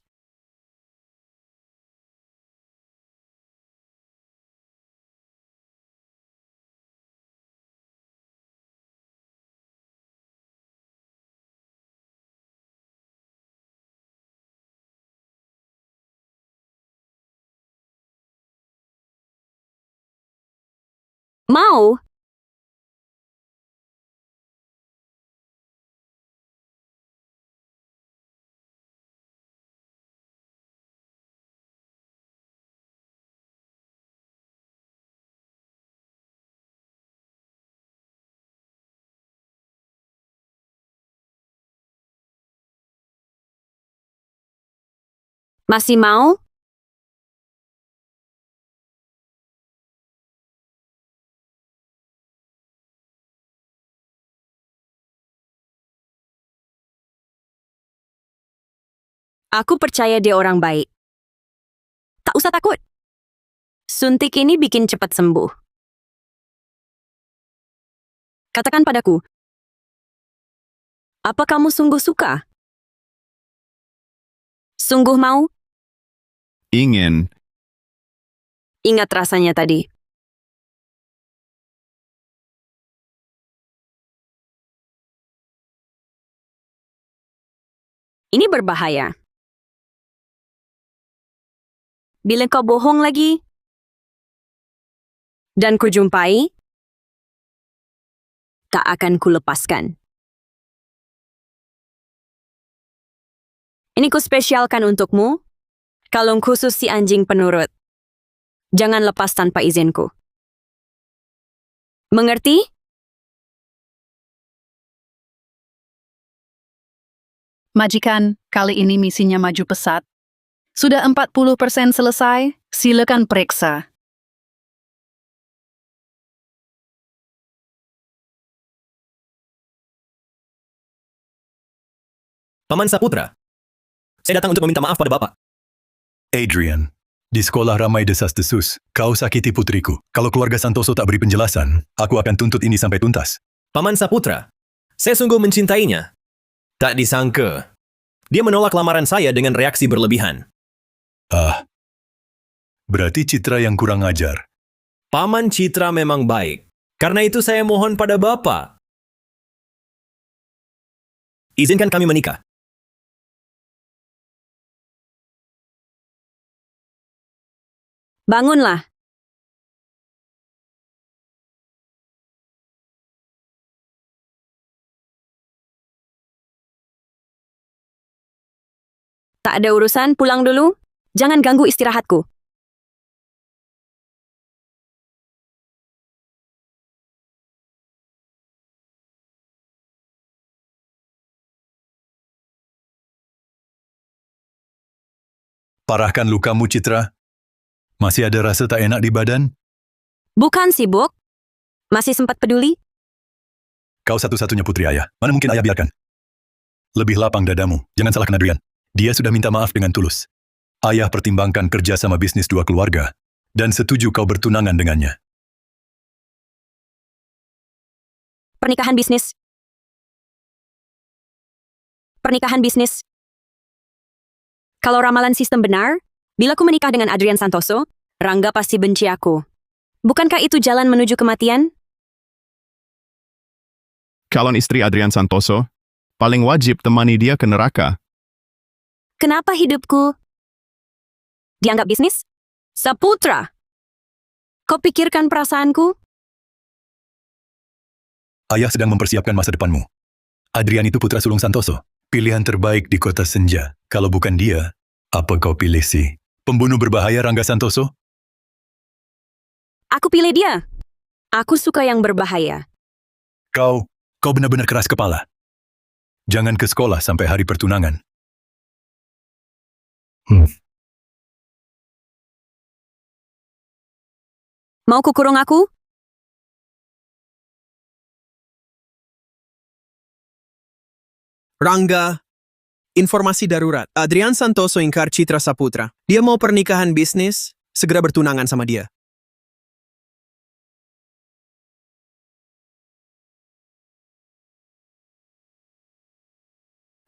Mau? Masih mau? Aku percaya dia orang baik. Tak usah takut. Suntik ini bikin cepat sembuh. Katakan padaku, apa kamu sungguh suka? Sungguh mau? Ingin. Ingat rasanya tadi. Ini berbahaya. Bila kau bohong lagi, dan kujumpai, tak akan kulepaskan. Ini kuspesialkan untukmu, kalung khusus si anjing penurut. Jangan lepas tanpa izinku. Mengerti? Majikan, kali ini misinya maju pesat. Sudah 40% selesai, silakan periksa. Paman Saputra, saya datang untuk meminta maaf pada Bapak. Adrian, di sekolah ramai desas-desus. Kau sakiti putriku. Kalau keluarga Santoso tak beri penjelasan, aku akan tuntut ini sampai tuntas. Paman Saputra, saya sungguh mencintainya. Tak disangka, dia menolak lamaran saya dengan reaksi berlebihan. Berarti Citra yang kurang ajar. Paman Citra memang baik. Karena itu saya mohon pada Bapak. Izinkan kami menikah. Bangunlah. Tak ada urusan, pulang dulu. Jangan ganggu istirahatku. Parahkan lukamu, Citra. Masih ada rasa tak enak di badan? Bukan sibuk. Masih sempat peduli? Kau satu-satunya putri ayah. Mana mungkin ayah biarkan? Lebih lapang dadamu. Jangan salahkan Adrian. Dia sudah minta maaf dengan tulus. Ayah pertimbangkan kerja sama bisnis dua keluarga dan setuju kau bertunangan dengannya. Pernikahan bisnis. Pernikahan bisnis. Kalau ramalan sistem benar, bila ku menikah dengan Adrian Santoso, Rangga pasti benci aku. Bukankah itu jalan menuju kematian? Calon istri Adrian Santoso, paling wajib temani dia ke neraka. Kenapa hidupku dianggap bisnis? Saputra, kau pikirkan perasaanku? Ayah sedang mempersiapkan masa depanmu. Adrian itu putra sulung Santoso. Pilihan terbaik di kota senja. Kalau bukan dia, apa kau pilih si pembunuh berbahaya Rangga Santoso? Aku pilih dia. Aku suka yang berbahaya. Kau benar-benar keras kepala. Jangan ke sekolah sampai hari pertunangan. Mau kukurung aku? Rangga, informasi darurat. Adrian Santoso ingkar Citra Saputra. Dia mau pernikahan bisnis, segera bertunangan sama dia.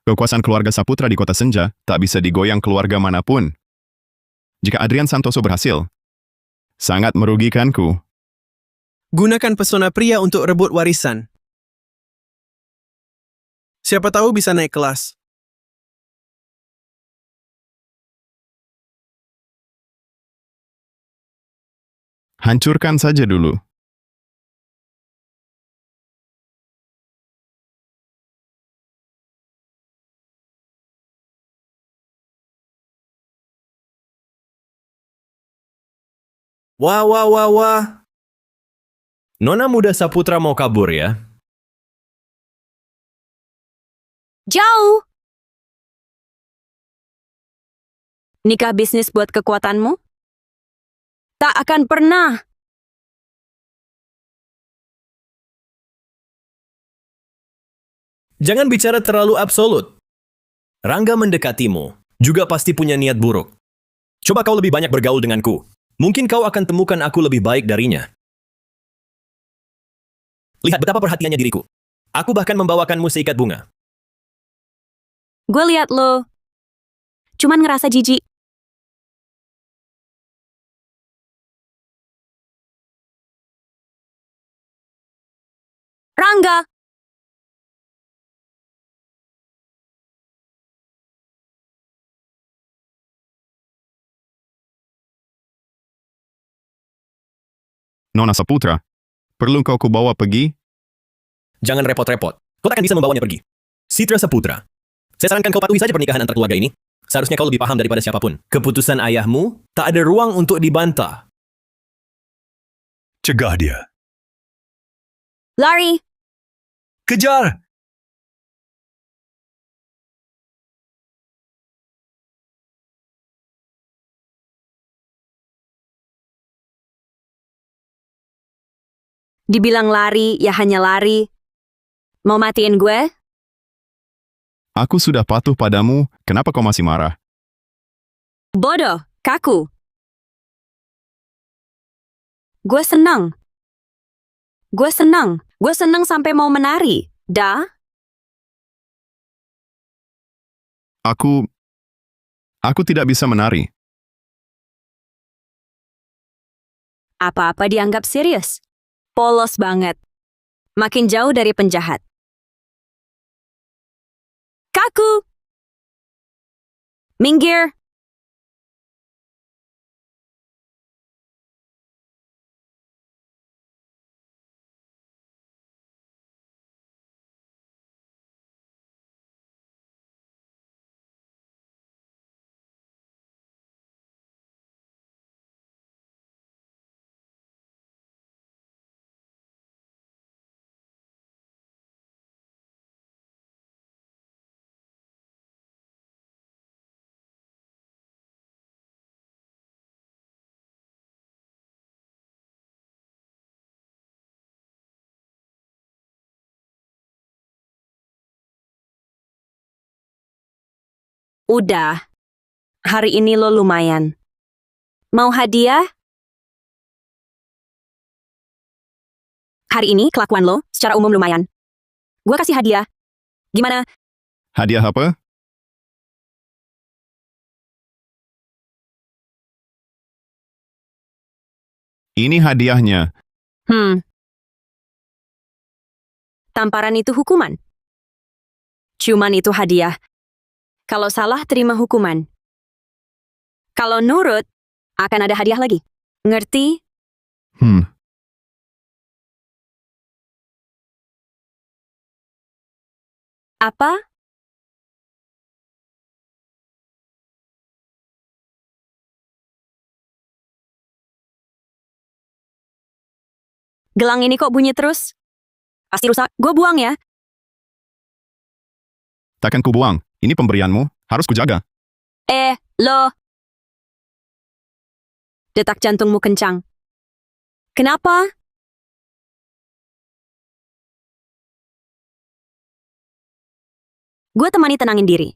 Kekuasaan keluarga Saputra di kota senja tak bisa digoyang keluarga manapun. Jika Adrian Santoso berhasil, sangat merugikanku. Gunakan pesona pria untuk rebut warisan. Siapa tahu bisa naik kelas. Hancurkan saja dulu. Wah, wah, wah, wah. Nona muda Saputra mau kabur ya? Jauh! Nikah bisnis buat kekuatanmu? Tak akan pernah. Jangan bicara terlalu absolut. Rangga mendekatimu, juga pasti punya niat buruk. Coba kau lebih banyak bergaul denganku. Mungkin kau akan temukan aku lebih baik darinya. Lihat betapa perhatiannya diriku. Aku bahkan membawakanmu seikat bunga. Gue liat lo. Cuman ngerasa jijik. Rangga! Nona Saputra, perlu kau kubawa pergi? Jangan repot-repot. Kau takkan bisa membawanya pergi. Citra Saputra. Saya sarankan kau patuhi saja pernikahan antar keluarga ini. Seharusnya kau lebih paham daripada siapapun. Keputusan ayahmu tak ada ruang untuk dibantah. Cegah dia. Lari! Kejar! Dibilang lari, ya hanya lari. Mau matiin gue? Aku sudah patuh padamu, kenapa kau masih marah? Bodoh, kaku. Gue senang. Gue senang. Gue senang sampai mau menari. Dah? Aku tidak bisa menari. Apa-apa dianggap serius. Polos banget. Makin jauh dari penjahat. Kaku! Minggir! Udah. Hari ini lo lumayan. Mau hadiah? Hari ini kelakuan lo secara umum lumayan. Gue kasih hadiah. Gimana? Hadiah apa? Ini hadiahnya. Tamparan itu hukuman. Cuman itu hadiah. Kalau salah, terima hukuman. Kalau nurut, akan ada hadiah lagi. Ngerti? Apa? Gelang ini kok bunyi terus? Pasti rusak. Gue buang ya. Takkan ku buang. Ini pemberianmu, harus kujaga. Lo. Detak jantungmu kencang. Kenapa? Gue temani tenangin diri.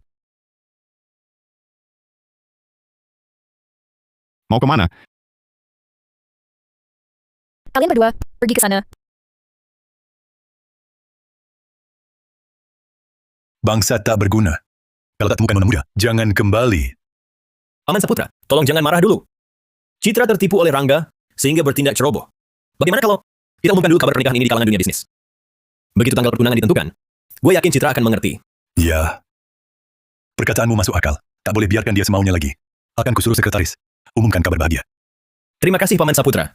Mau kemana? Kalian berdua, pergi ke sana. Bangsa tak berguna. Kalau tak temukan nona muda, jangan kembali. Paman Saputra, tolong jangan marah dulu. Citra tertipu oleh Rangga, sehingga bertindak ceroboh. Bagaimana kalau kita umumkan dulu kabar pernikahan ini di kalangan dunia bisnis? Begitu tanggal pertunangan ditentukan, gue yakin Citra akan mengerti. Ya. Perkataanmu masuk akal. Tak boleh biarkan dia semaunya lagi. Akan kusuruh sekretaris. Umumkan kabar bahagia. Terima kasih Paman Saputra.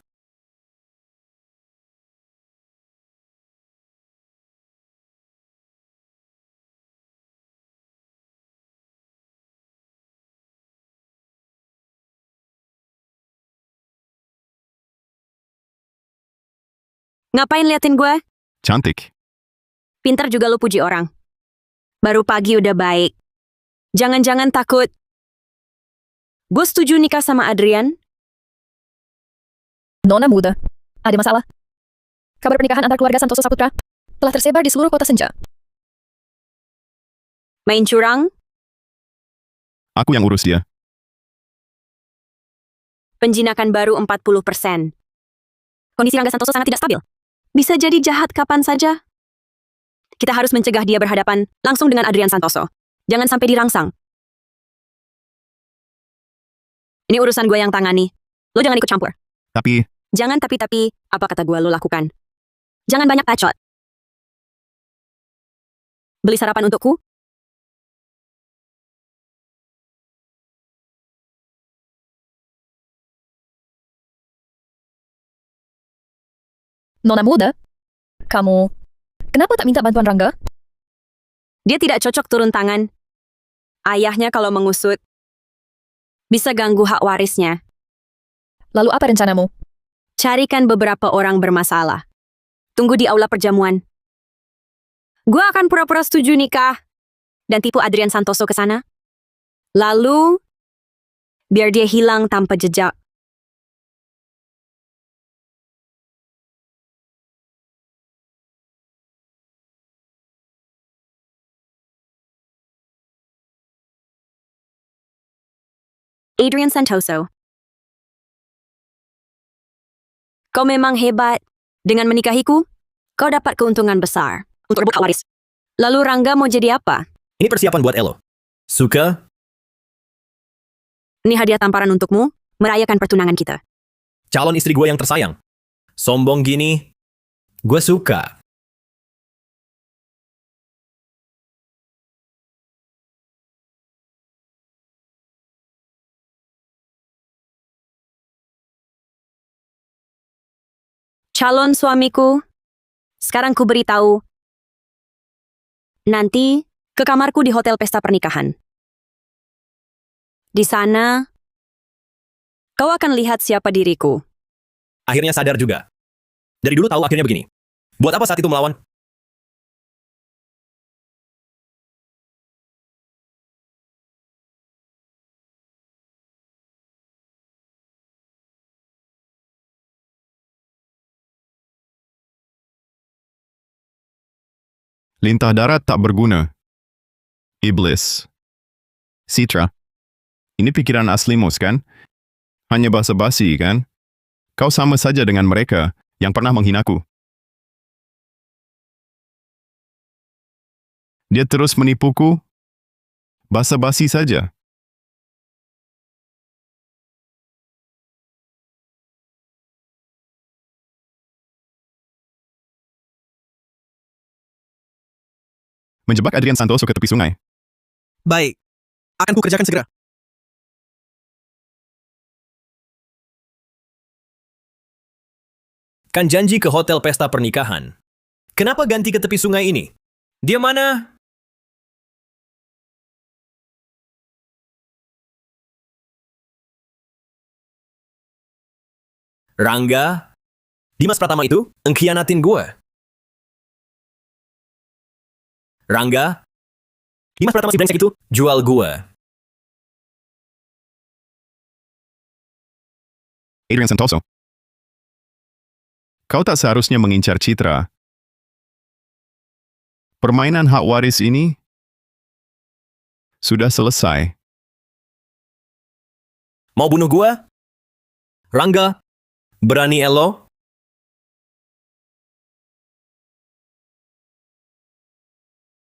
Ngapain liatin gue? Cantik. Pinter juga lu puji orang. Baru pagi udah baik. Jangan-jangan takut. Gue setuju nikah sama Adrian. Nona muda. Ada masalah. Kabar pernikahan antar keluarga Santoso Saputra telah tersebar di seluruh kota Senja. Main curang. Aku yang urus dia. Penjinakan baru 40%. Kondisi Rangga Santoso sangat tidak stabil. Bisa jadi jahat kapan saja. Kita harus mencegah dia berhadapan langsung dengan Adrian Santoso. Jangan sampai dirangsang. Ini urusan gue yang tangani. Lo jangan ikut campur. Tapi, Jangan tapi, apa kata gue lo lakukan. Jangan banyak bacot. Beli sarapan untukku? Nona muda, kamu kenapa tak minta bantuan Rangga? Dia tidak cocok turun tangan. Ayahnya kalau mengusut, bisa ganggu hak warisnya. Lalu apa rencanamu? Carikan beberapa orang bermasalah. Tunggu di aula perjamuan. Gue akan pura-pura setuju nikah dan tipu Adrian Santoso ke sana. Lalu, biar dia hilang tanpa jejak. Adrian Santoso. Kau memang hebat. Dengan menikahiku, kau dapat keuntungan besar untuk rebut hak waris. Lalu Rangga mau jadi apa? Ini persiapan buat Elo. Suka? Ini hadiah tamparan untukmu, merayakan pertunangan kita. Calon istri gue yang tersayang. Sombong gini, gue suka. Calon suamiku, sekarang ku beritahu. Nanti, ke kamarku di hotel pesta pernikahan. Di sana, kau akan lihat siapa diriku. Akhirnya sadar juga. Dari dulu tahu akhirnya begini. Buat apa saat itu melawan? lintah darat tak berguna. Iblis. Citra. Ini pikiran aslimu, kan? Hanya basa-basi, kan? Kau sama saja dengan mereka yang pernah menghinaku. Dia terus menipuku. Basa-basi saja. Menjebak Adrian Santoso ke tepi sungai. Baik. Akan kukerjakan segera. Kan janji ke hotel pesta pernikahan. Kenapa ganti ke tepi sungai ini? Dia mana? Rangga, Dimas Pratama itu engkhianatin gue. Rangga, Dimas Pratama si brengsek itu jual gue. Adrian Santoso. Kau tak seharusnya mengincar Citra. Permainan hak waris ini sudah selesai. Mau bunuh gue? Rangga, berani elo?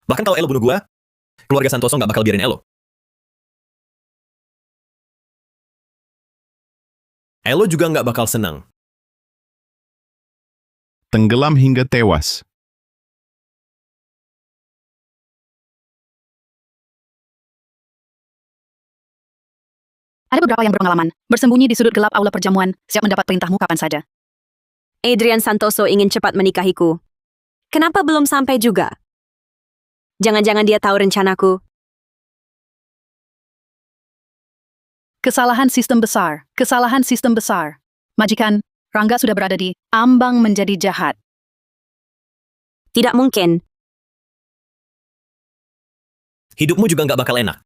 Bahkan kalau Elo bunuh gue, keluarga Santoso nggak bakal biarin Elo. Elo juga nggak bakal senang. Tenggelam hingga tewas. Ada beberapa yang berpengalaman, bersembunyi di sudut gelap aula perjamuan, siap mendapat perintahmu kapan saja. Adrian Santoso ingin cepat menikahiku. Kenapa belum sampai juga? Jangan-jangan dia tahu rencanaku. Kesalahan sistem besar, kesalahan sistem besar. Majikan, Rangga sudah berada di ambang menjadi jahat. Tidak mungkin. Hidupmu juga nggak bakal enak.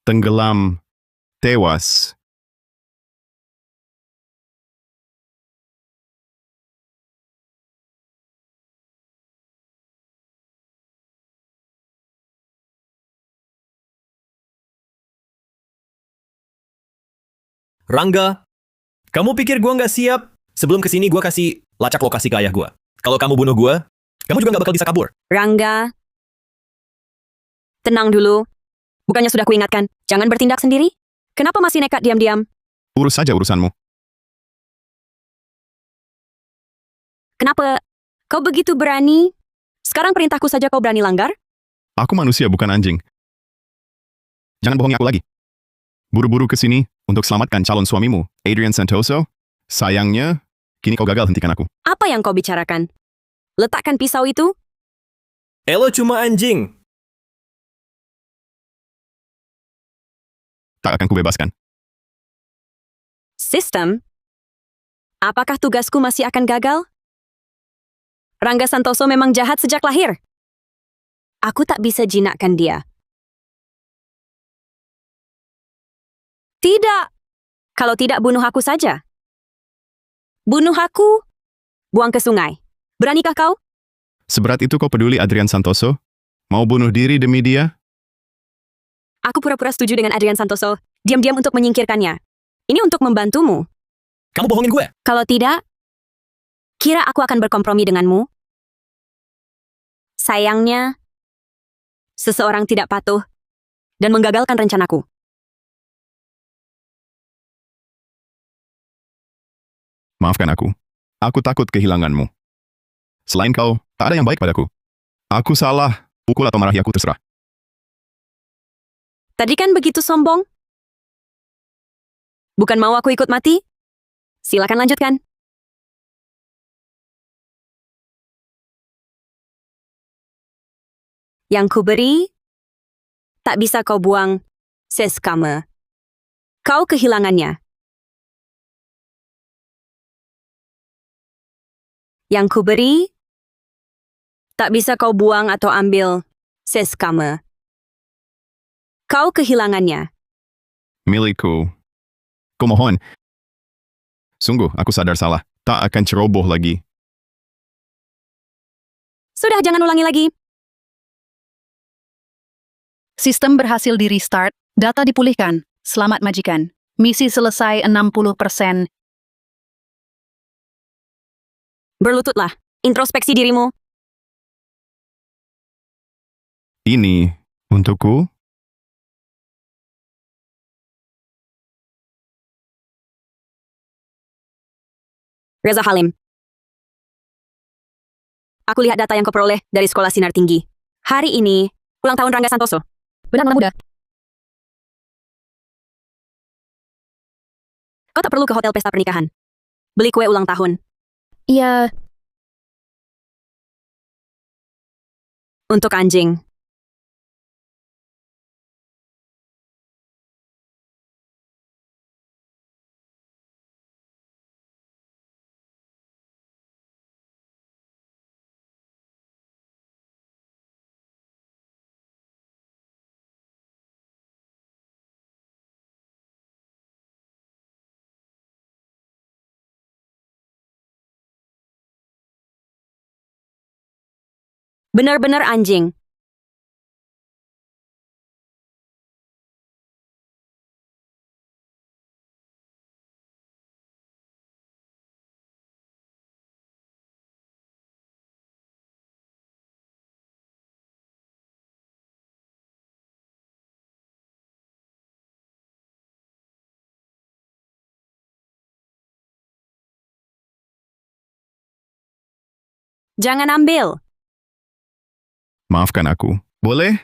Tenggelam, tewas. Rangga, kamu pikir gue nggak siap? Sebelum kesini gue kasih lacak lokasi ke ayah gue. Kalau kamu bunuh gue, kamu juga nggak bakal bisa kabur. Rangga, tenang dulu. Bukannya sudah kuingatkan, jangan bertindak sendiri? Kenapa masih nekat diam-diam? Urus saja urusanmu. Kenapa kau begitu berani? Sekarang perintahku saja kau berani langgar? Aku manusia bukan anjing. Jangan bohongi aku lagi. Buru-buru ke sini untuk selamatkan calon suamimu, Adrian Santoso. Sayangnya, kini kau gagal hentikan aku. Apa yang kau bicarakan? Letakkan pisau itu? Elo cuma anjing. Tak akan kubebaskan. Sistem? Apakah tugasku masih akan gagal? Rangga Santoso memang jahat sejak lahir. Aku tak bisa jinakkan dia. Tidak. Kalau tidak, bunuh aku saja. Bunuh aku, buang ke sungai. Beranikah kau? Seberat itu kau peduli Adrian Santoso? Mau bunuh diri demi dia? Aku pura-pura setuju dengan Adrian Santoso, diam-diam untuk menyingkirkannya. Ini untuk membantumu. Kamu bohongin gue. Kalau tidak, kira aku akan berkompromi denganmu? Sayangnya, seseorang tidak patuh dan menggagalkan rencanaku. Maafkan aku. Aku takut kehilanganmu. Selain kau, tak ada yang baik padaku. Aku salah, pukul atau marahi aku terserah. Tadi kan begitu sombong? Bukan mau aku ikut mati? Silakan lanjutkan. Yang kuberi, tak bisa kau buang seskame. Kau kehilangannya. Yang kuberi, tak bisa kau buang atau ambil seskame. Kau kehilangannya. Milikku. Kumohon. Sungguh, aku sadar salah. Tak akan ceroboh lagi. Sudah, jangan ulangi lagi. Sistem berhasil di restart, data dipulihkan. Selamat majikan. Misi selesai 60%. Berlututlah. Introspeksi dirimu. Ini untukku? Reza Halim. Aku lihat data yang kau peroleh dari Sekolah Sinar Tinggi. Hari ini, ulang tahun Rangga Santoso. Benar anak muda. Kau tak perlu ke hotel pesta pernikahan. Beli kue ulang tahun. Iya, Untuk anjing. Benar-benar anjing. Jangan ambil. Maafkan aku. Boleh?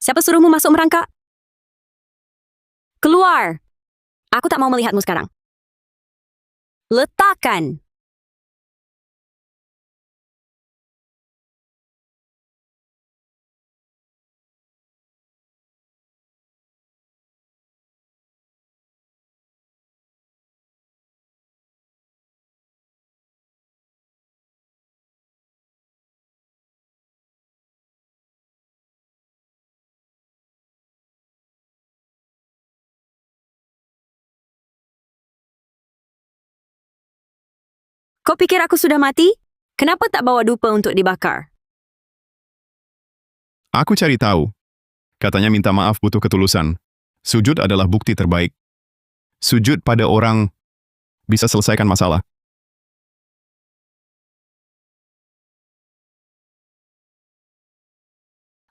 Siapa suruhmu masuk merangkak? Keluar. Aku tak mau melihatmu sekarang. Letakkan. Kau pikir aku sudah mati? Kenapa tak bawa dupa untuk dibakar? Aku cari tahu. Katanya minta maaf butuh ketulusan. Sujud adalah bukti terbaik. Sujud pada orang bisa selesaikan masalah.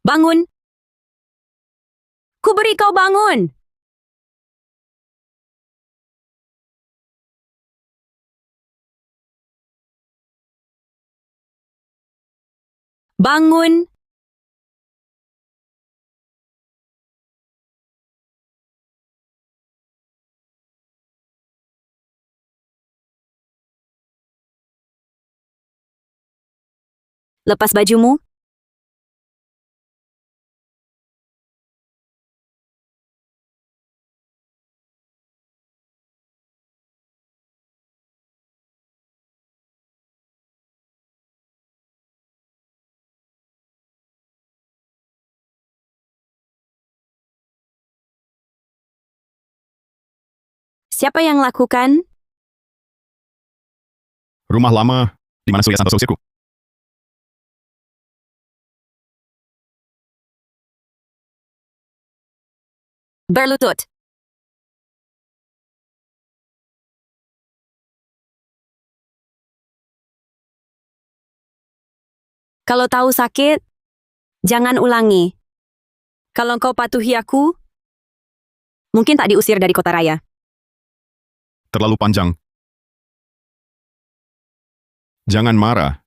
Bangun. Ku beri kau bangun. Bangun. Lepas bajumu. Siapa yang lakukan? Rumah lama di mana Surya Santoso usirku. Berlutut. Kalau tahu sakit, jangan ulangi. Kalau kau patuhi aku, mungkin tak diusir dari kota raya. Terlalu panjang. Jangan marah.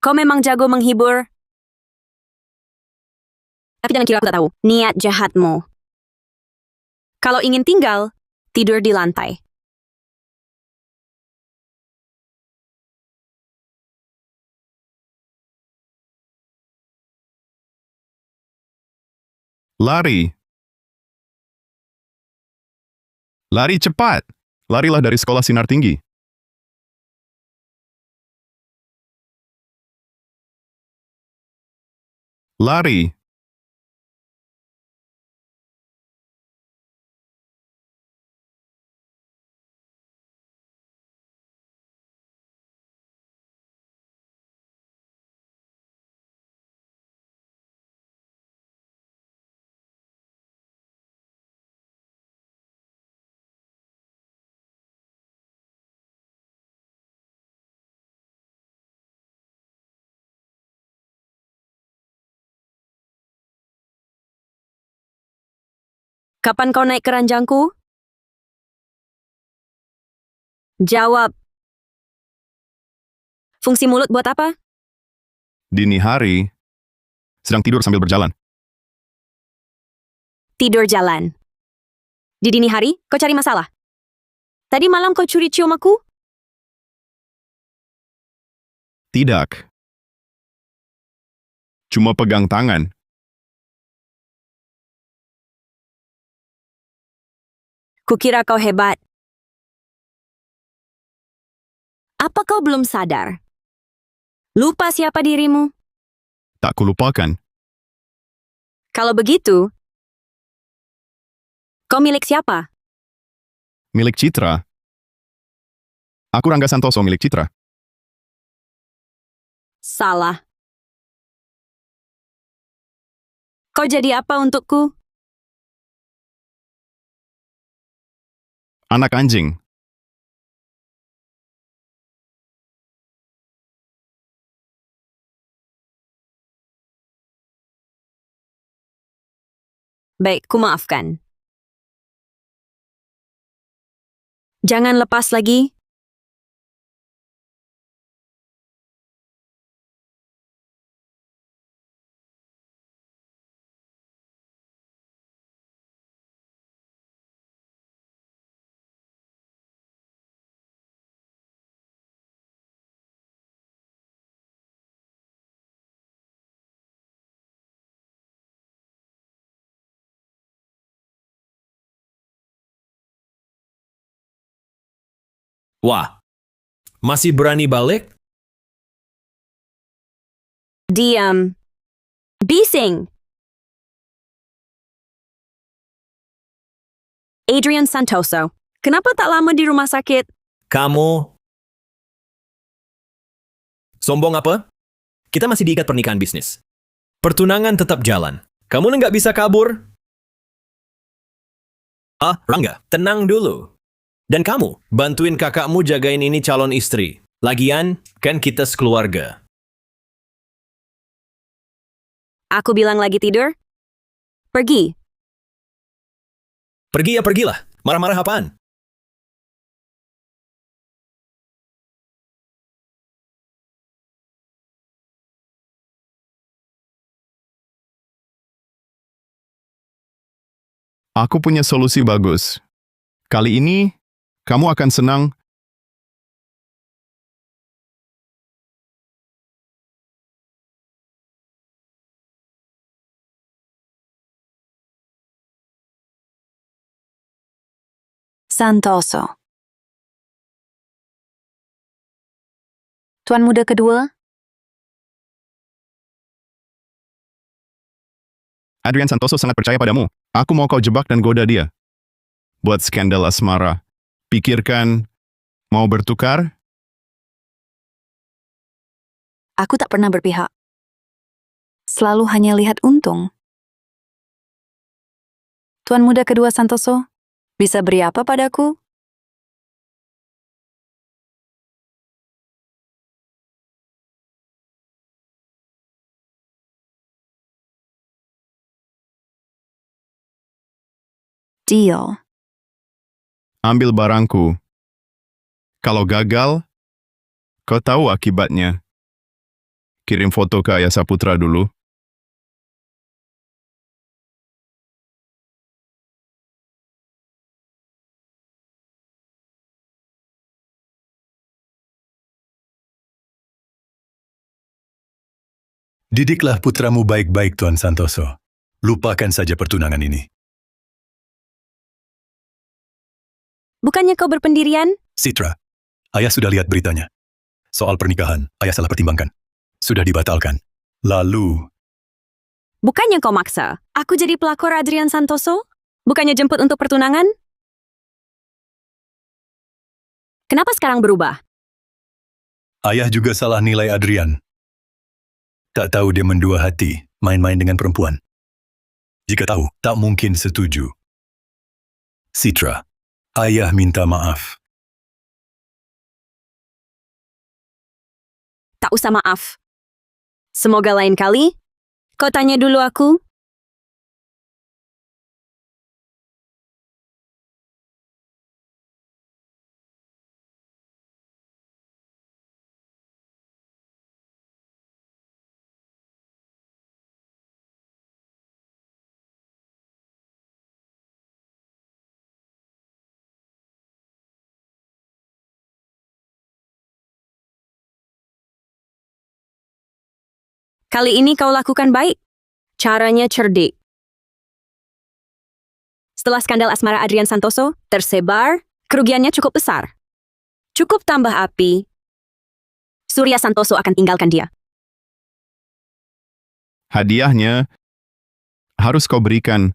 Kau memang jago menghibur. Tapi jangan kira aku tak tahu niat jahatmu. Kalau ingin tinggal, tidur di lantai. Lari. Lari cepat. Larilah dari sekolah sinar tinggi. Lari. Kapan kau naik ke ranjangku? Jawab. Fungsi mulut buat apa? Dini hari. Sedang tidur sambil berjalan. Tidur jalan. Di dini hari, kau cari masalah. Tadi malam kau curi cium aku? Tidak. Cuma pegang tangan. Kukira kau hebat. Apa kau belum sadar? Lupa siapa dirimu? Tak kulupakan. Kalau begitu, kau milik siapa? Milik Citra. Aku Rangga Santoso, milik Citra. Salah. Kau jadi apa untukku? Anak anjing. Baik, ku maafkan. Jangan lepas lagi. Wah, masih berani balik? Diam. Bising. Adrian Santoso, kenapa tak lama di rumah sakit? Kamu... Sombong apa? Kita masih diikat pernikahan bisnis. Pertunangan tetap jalan. Kamu nggak bisa kabur? Ah, Rangga, tenang dulu. Dan kamu, bantuin kakakmu jagain ini calon istri. Lagian, kan kita sekeluarga. Aku bilang lagi tidur? Pergi. Pergi ya pergilah. Marah-marah apaan? Aku punya solusi bagus. Kali ini, kamu akan senang. Santoso. Tuan muda kedua, Adrian Santoso sangat percaya padamu. Aku mau kau jebak dan goda dia. Buat skandal asmara. Pikirkan, mau bertukar? aku tak pernah berpihak. Selalu hanya lihat untung. Tuan muda kedua Santoso, bisa beri apa padaku? Deal. Ambil barangku. Kalau gagal, kau tahu akibatnya. Kirim foto ke Ayah Saputra dulu. Didiklah putramu baik-baik, Tuan Santoso. Lupakan saja pertunangan ini. Bukannya kau berpendirian? Citra, ayah sudah lihat beritanya. Soal pernikahan, ayah salah pertimbangkan. Sudah dibatalkan. Lalu, Bukannya kau maksa? Aku jadi pelakor Adrian Santoso? Bukannya jemput untuk pertunangan? Kenapa sekarang berubah? ayah juga salah nilai Adrian. Tak tahu dia mendua hati, main-main dengan perempuan. Jika tahu, tak mungkin setuju. Citra, ayah minta maaf. Tak usah maaf. Semoga lain kali. Kau tanya dulu aku. Kali ini kau lakukan baik. Caranya cerdik. Setelah skandal asmara Adrian Santoso tersebar, kerugiannya cukup besar. Cukup tambah api, Surya Santoso akan tinggalkan dia. Hadiahnya harus kau berikan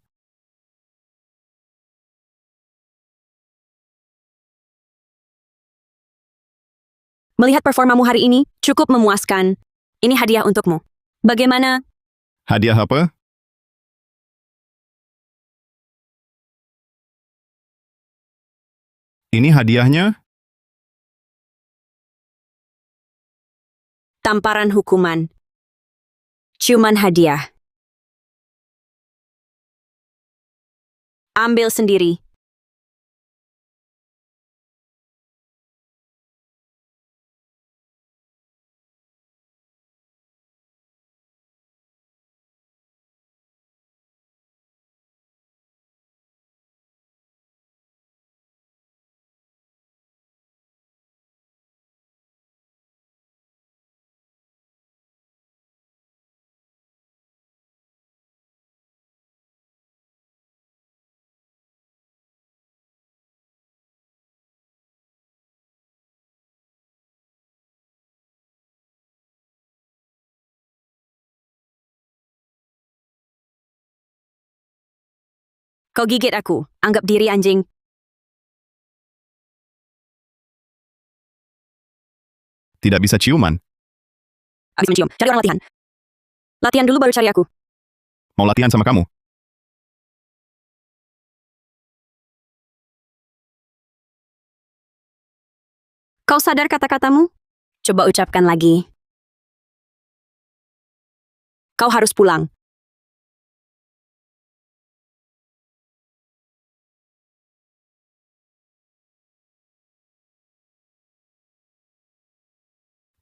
Melihat performamu hari ini, cukup memuaskan. Ini hadiah untukmu. Bagaimana? Hadiah apa? Ini hadiahnya? Tamparan hukuman. Cuman hadiah. Ambil sendiri. Kau gigit aku. Anggap diri anjing. Tidak bisa ciuman. Habis mencium. Cari orang latihan. Latihan dulu baru cari aku. Mau latihan sama kamu? Kau sadar kata-katamu? Coba ucapkan lagi. Kau harus pulang.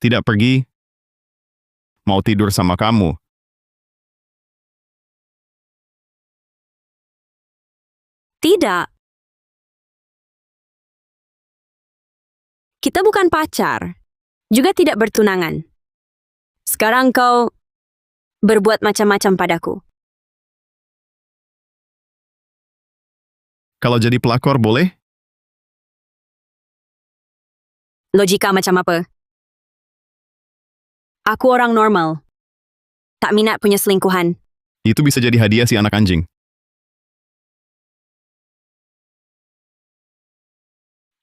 Tidak pergi. Mau tidur sama kamu. Tidak. Kita bukan pacar. Juga tidak bertunangan. Sekarang kau berbuat macam-macam padaku. Kalau jadi pelakor boleh? Logika macam apa? Aku orang normal. Tak minat punya selingkuhan. Itu bisa jadi hadiah si anak anjing.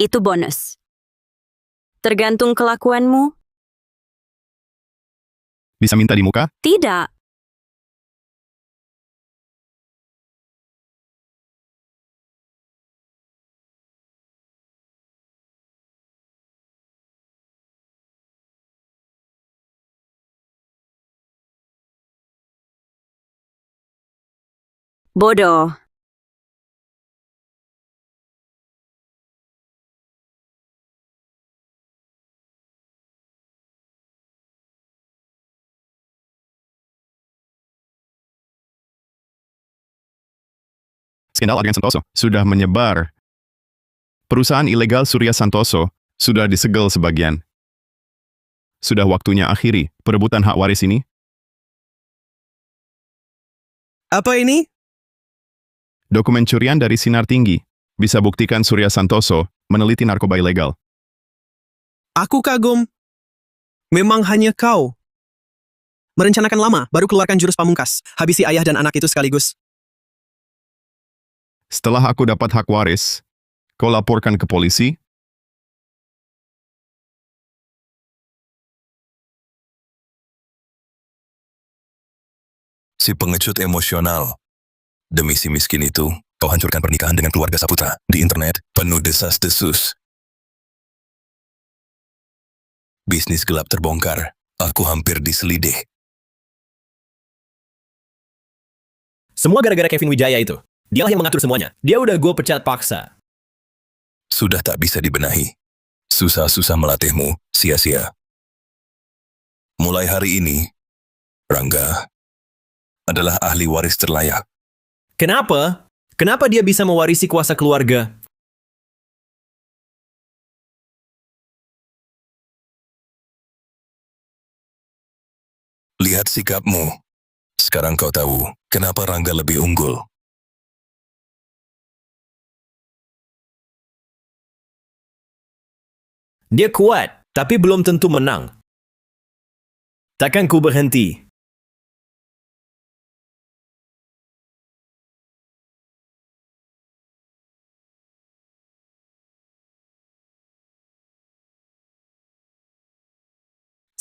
Itu bonus. Tergantung kelakuanmu? Bisa minta di muka? Tidak. Bodoh. Skandal Adrian Santoso sudah menyebar. Perusahaan ilegal Surya Santoso sudah disegel sebagian. Sudah waktunya akhiri perebutan hak waris ini. Apa ini? Dokumen curian dari Sinar Tinggi bisa buktikan Surya Santoso meneliti narkoba ilegal. Aku kagum. Memang hanya kau. Merencanakan lama, baru keluarkan jurus pamungkas. Habisi ayah dan anak itu sekaligus. Setelah aku dapat hak waris, kau laporkan ke polisi? Si pengecut emosional. Demi si miskin itu, kau hancurkan pernikahan dengan keluarga Saputra. Di internet, penuh desas-desus. Bisnis gelap terbongkar. Aku hampir diselidih. Semua gara-gara Kevin Wijaya itu. Dialah yang mengatur semuanya. Dia udah gue pecat paksa. Sudah tak bisa dibenahi. Susah-susah melatihmu, sia-sia. Mulai hari ini, Rangga adalah ahli waris terlayak. Kenapa? Kenapa dia bisa mewarisi kuasa keluarga? Lihat sikapmu. Sekarang kau tahu kenapa Rangga lebih unggul. Dia kuat, tapi belum tentu menang. Takkan ku berhenti.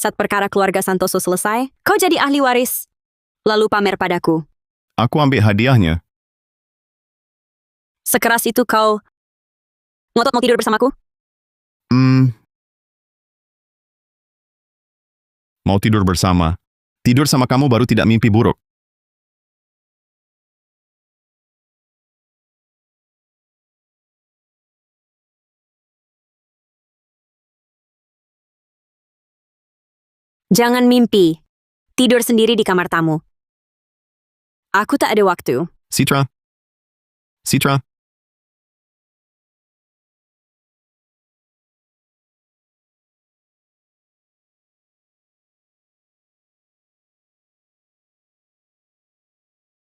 Saat perkara keluarga Santoso selesai, kau jadi ahli waris. Lalu pamer padaku. Aku ambil hadiahnya. Sekeras itu kau ngotot mau tidur bersamaku? Mau tidur bersama. Tidur sama kamu baru tidak mimpi buruk. Jangan mimpi. Tidur sendiri di kamar tamu. Aku tak ada waktu. Citra? Citra?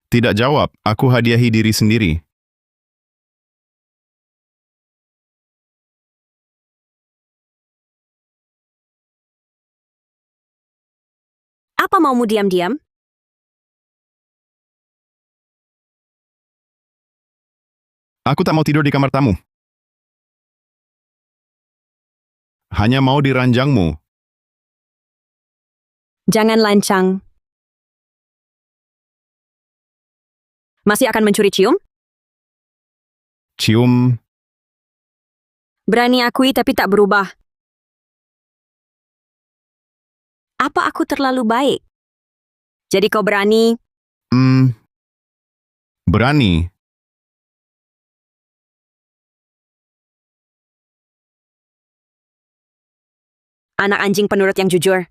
Tidak jawab, aku hadiahi diri sendiri. Apa maumu diam-diam? Aku tak mau tidur di kamar tamu. Hanya mau di ranjangmu. Jangan lancang. Masih akan mencuri cium? Cium, Berani akui tapi tak berubah. Apa aku terlalu baik? Jadi kau berani? berani. Anak anjing penurut yang jujur.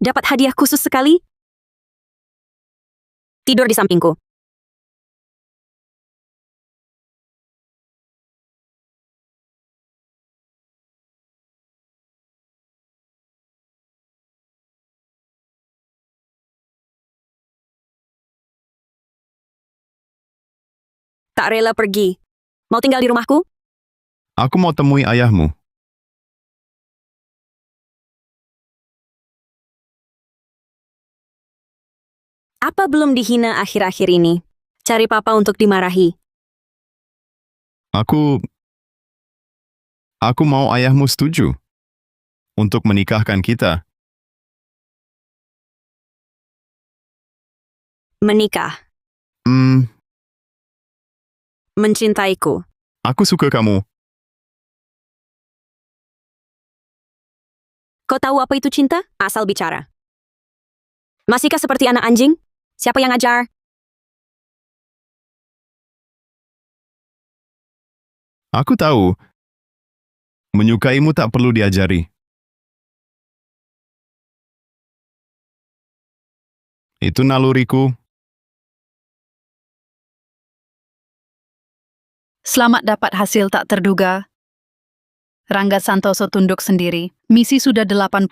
Dapat hadiah khusus sekali? Tidur di sampingku. Tak rela pergi. Mau tinggal di rumahku? Aku mau temui ayahmu. Apa belum dihina akhir-akhir ini? Cari papa untuk dimarahi. Aku mau ayahmu setuju untuk menikahkan kita. Menikah. Mencintaiku. Aku suka kamu. Kau tahu apa itu cinta? Asal bicara. Masihkah seperti anak anjing? Siapa yang ajar? Aku tahu. Menyukaimu tak perlu diajari. Itu naluriku. Selamat dapat hasil tak terduga. Rangga Santoso tunduk sendiri. Misi sudah 80%.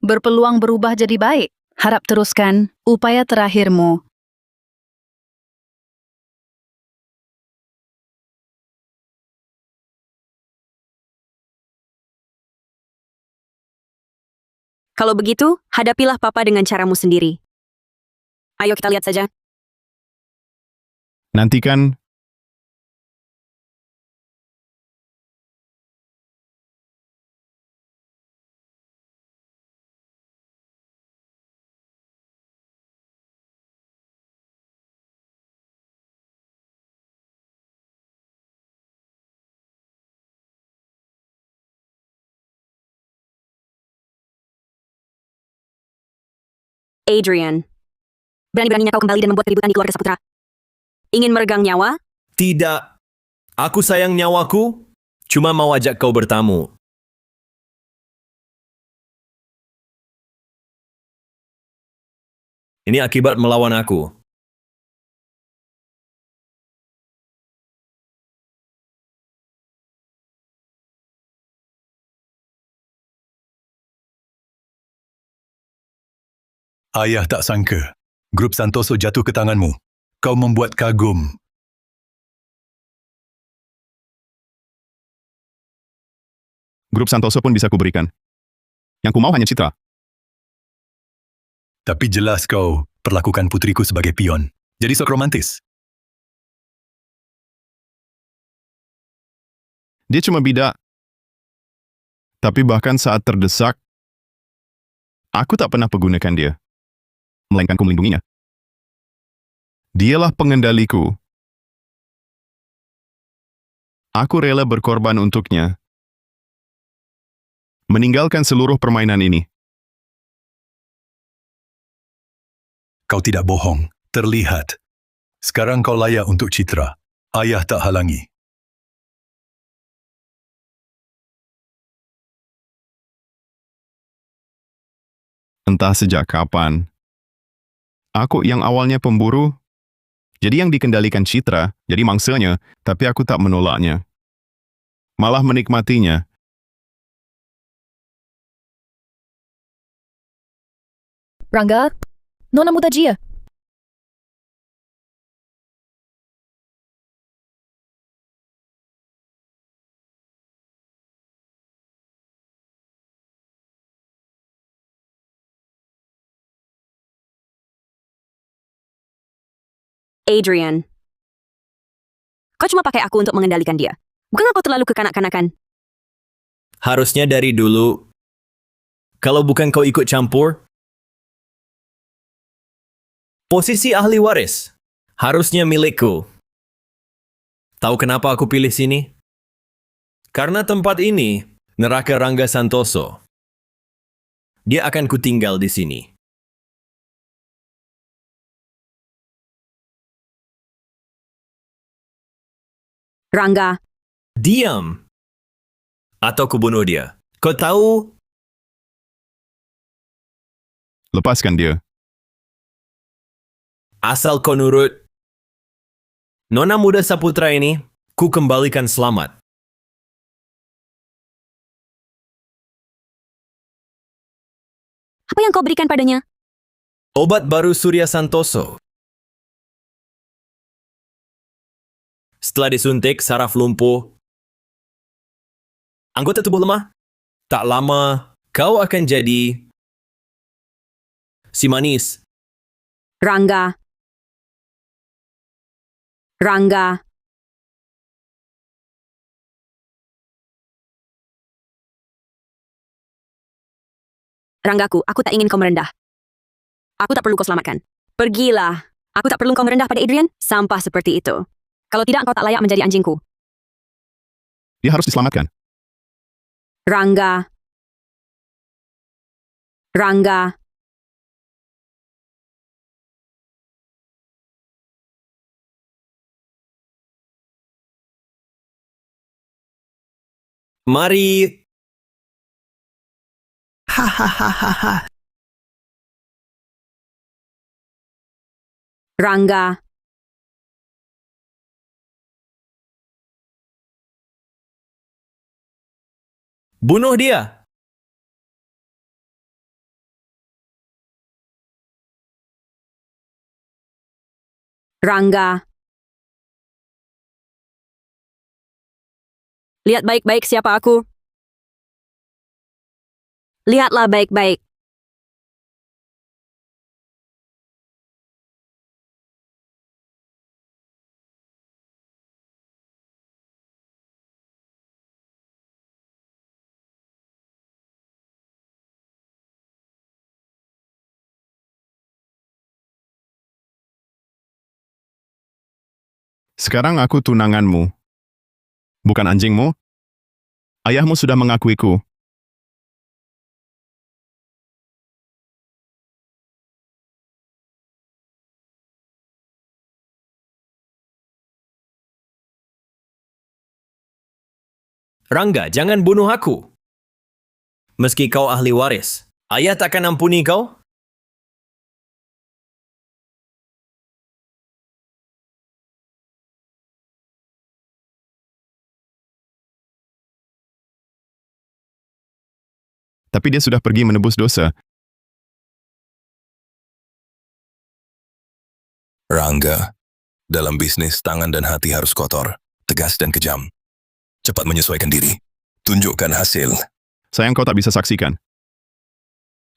Berpeluang berubah jadi baik. Harap teruskan upaya terakhirmu. Kalau begitu, hadapilah papa dengan caramu sendiri. Ayo kita lihat saja. Nantikan. Adrian. Berani-beraninya kau kembali dan membuat keributan di keluarga Saputra. Ingin meregang nyawa? Tidak. Aku sayang nyawaku, cuma mau ajak kau bertamu. Ini akibat melawan aku. Ayah tak sangka, grup Santoso jatuh ke tanganmu. Kau membuat kagum. Grup Santoso pun bisa kuberikan. Yang ku mau hanya Citra. Tapi jelas kau perlakukan putriku sebagai pion. Jadi sok romantis. Dia cuma bidak. Tapi bahkan saat terdesak, aku tak pernah pergunakan dia. Melainkan ku melindunginya. Dialah pengendaliku. Aku rela berkorban untuknya. Meninggalkan seluruh permainan ini. Kau tidak bohong. Terlihat. Sekarang kau layak untuk Citra. Ayah tak halangi. Entah sejak kapan. Aku yang awalnya pemburu, jadi yang dikendalikan Citra, jadi mangsanya, tapi aku tak menolaknya. Malah menikmatinya. Rangga, Nona Mutajia. Adrian. Kau cuma pakai aku untuk mengendalikan dia. Bukan kau terlalu kekanak-kanakan? Harusnya dari dulu, kalau bukan kau ikut campur, posisi ahli waris harusnya milikku. Tahu kenapa aku pilih sini? Karena tempat ini, neraka Rangga Santoso. Dia akan kutinggal di sini. Rangga, Diam! Atau kubunuh dia. Kau tahu, Lepaskan dia. asal kau nurut, Nona Muda Saputra ini, ku kembalikan selamat. apa yang kau berikan padanya? Obat baru Surya Santoso. Setelah disuntik saraf lumpuh, anggota tubuh lemah, tak lama kau akan jadi si manis. Rangga. Rangga. Ranggaku, aku tak ingin kau merendah. Aku tak perlu kau selamatkan. Pergilah. Aku tak perlu kau merendah pada Adrian. Sampah seperti itu. Kalau tidak, engkau tak layak menjadi anjingku. Dia harus diselamatkan. Rangga. Rangga. Mari. Hahaha. Rangga. Bunuh dia. Rangga. Lihat baik-baik siapa aku. Lihatlah baik-baik. Sekarang aku tunanganmu. Bukan anjingmu. Ayahmu sudah mengakuiku. Rangga, jangan bunuh aku. Meski kau ahli waris, ayah takkan ampuni kau. Tapi dia sudah pergi menebus dosa. Rangga, dalam bisnis tangan dan hati harus kotor, tegas dan kejam. Cepat menyesuaikan diri. Tunjukkan hasil. Sayang kau tak bisa saksikan.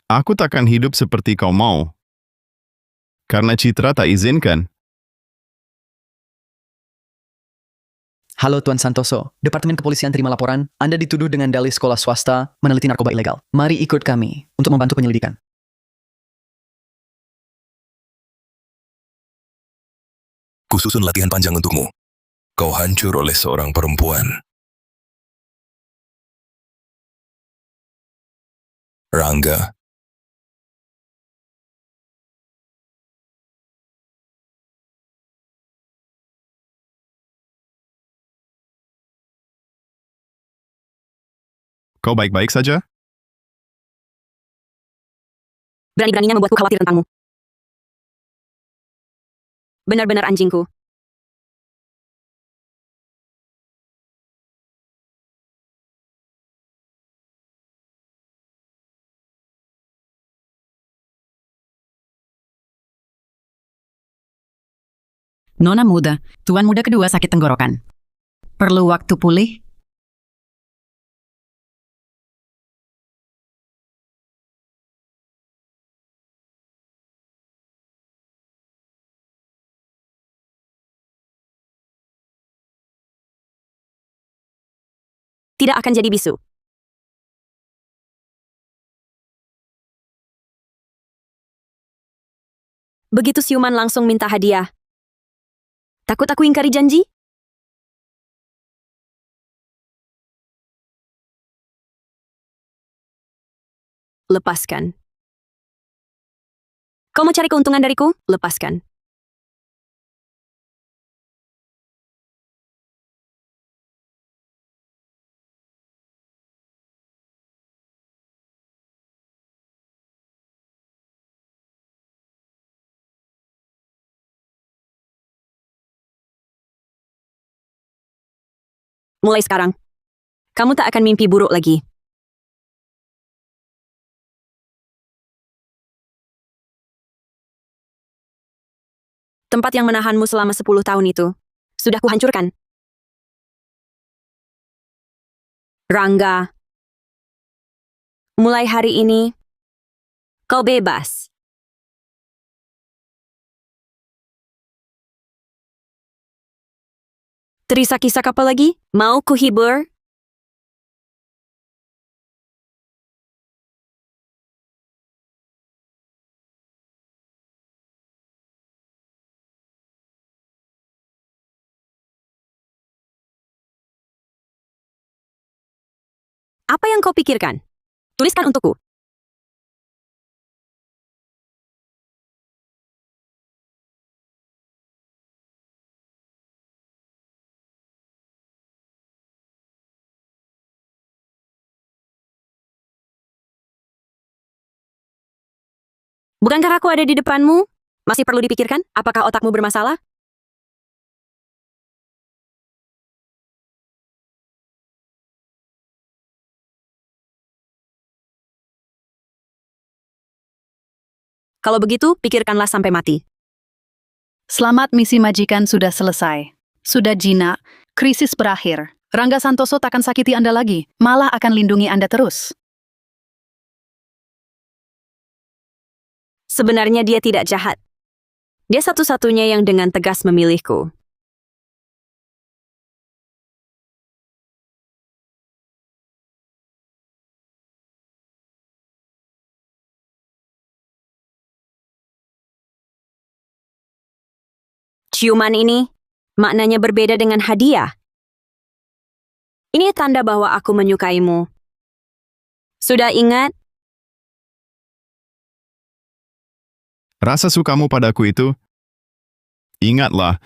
Aku takkan hidup seperti kau mau. Karena Citra tak izinkan. Halo Tuan Santoso, Departemen Kepolisian terima laporan. Anda dituduh dengan dalih sekolah swasta meneliti narkoba ilegal. Mari ikut kami untuk membantu penyelidikan. Kususun latihan panjang untukmu. Kau hancur oleh seorang perempuan. Rangga. Kau baik-baik saja? Berani-beraninya membuatku khawatir tentangmu. Benar-benar anjingku. Nona muda, tuan muda kedua sakit tenggorokan. Perlu waktu pulih? Tidak akan jadi bisu. Begitu siuman langsung minta hadiah. Takut aku ingkari janji? Lepaskan. Kau mau cari keuntungan dariku? Lepaskan. Mulai sekarang, kamu tak akan mimpi buruk lagi. Tempat yang menahanmu selama 10 tahun itu, sudah kuhancurkan. Rangga, mulai hari ini, kau bebas. Terisak-isak apa lagi? Mau kuhibur? Apa yang kau pikirkan? Tuliskan untukku. Bukankah aku ada di depanmu? Masih perlu dipikirkan? Apakah otakmu bermasalah? Kalau begitu, pikirkanlah sampai mati. Selamat, misi majikan sudah selesai. Sudah jinak, krisis berakhir. Rangga Santoso takkan sakiti Anda lagi, malah akan lindungi Anda terus. Sebenarnya dia tidak jahat. Dia satu-satunya yang dengan tegas memilihku. Ciuman ini, maknanya berbeda dengan hadiah. Ini tanda bahwa aku menyukaimu. Sudah ingat? Rasa sukamu padaku itu? Ingatlah,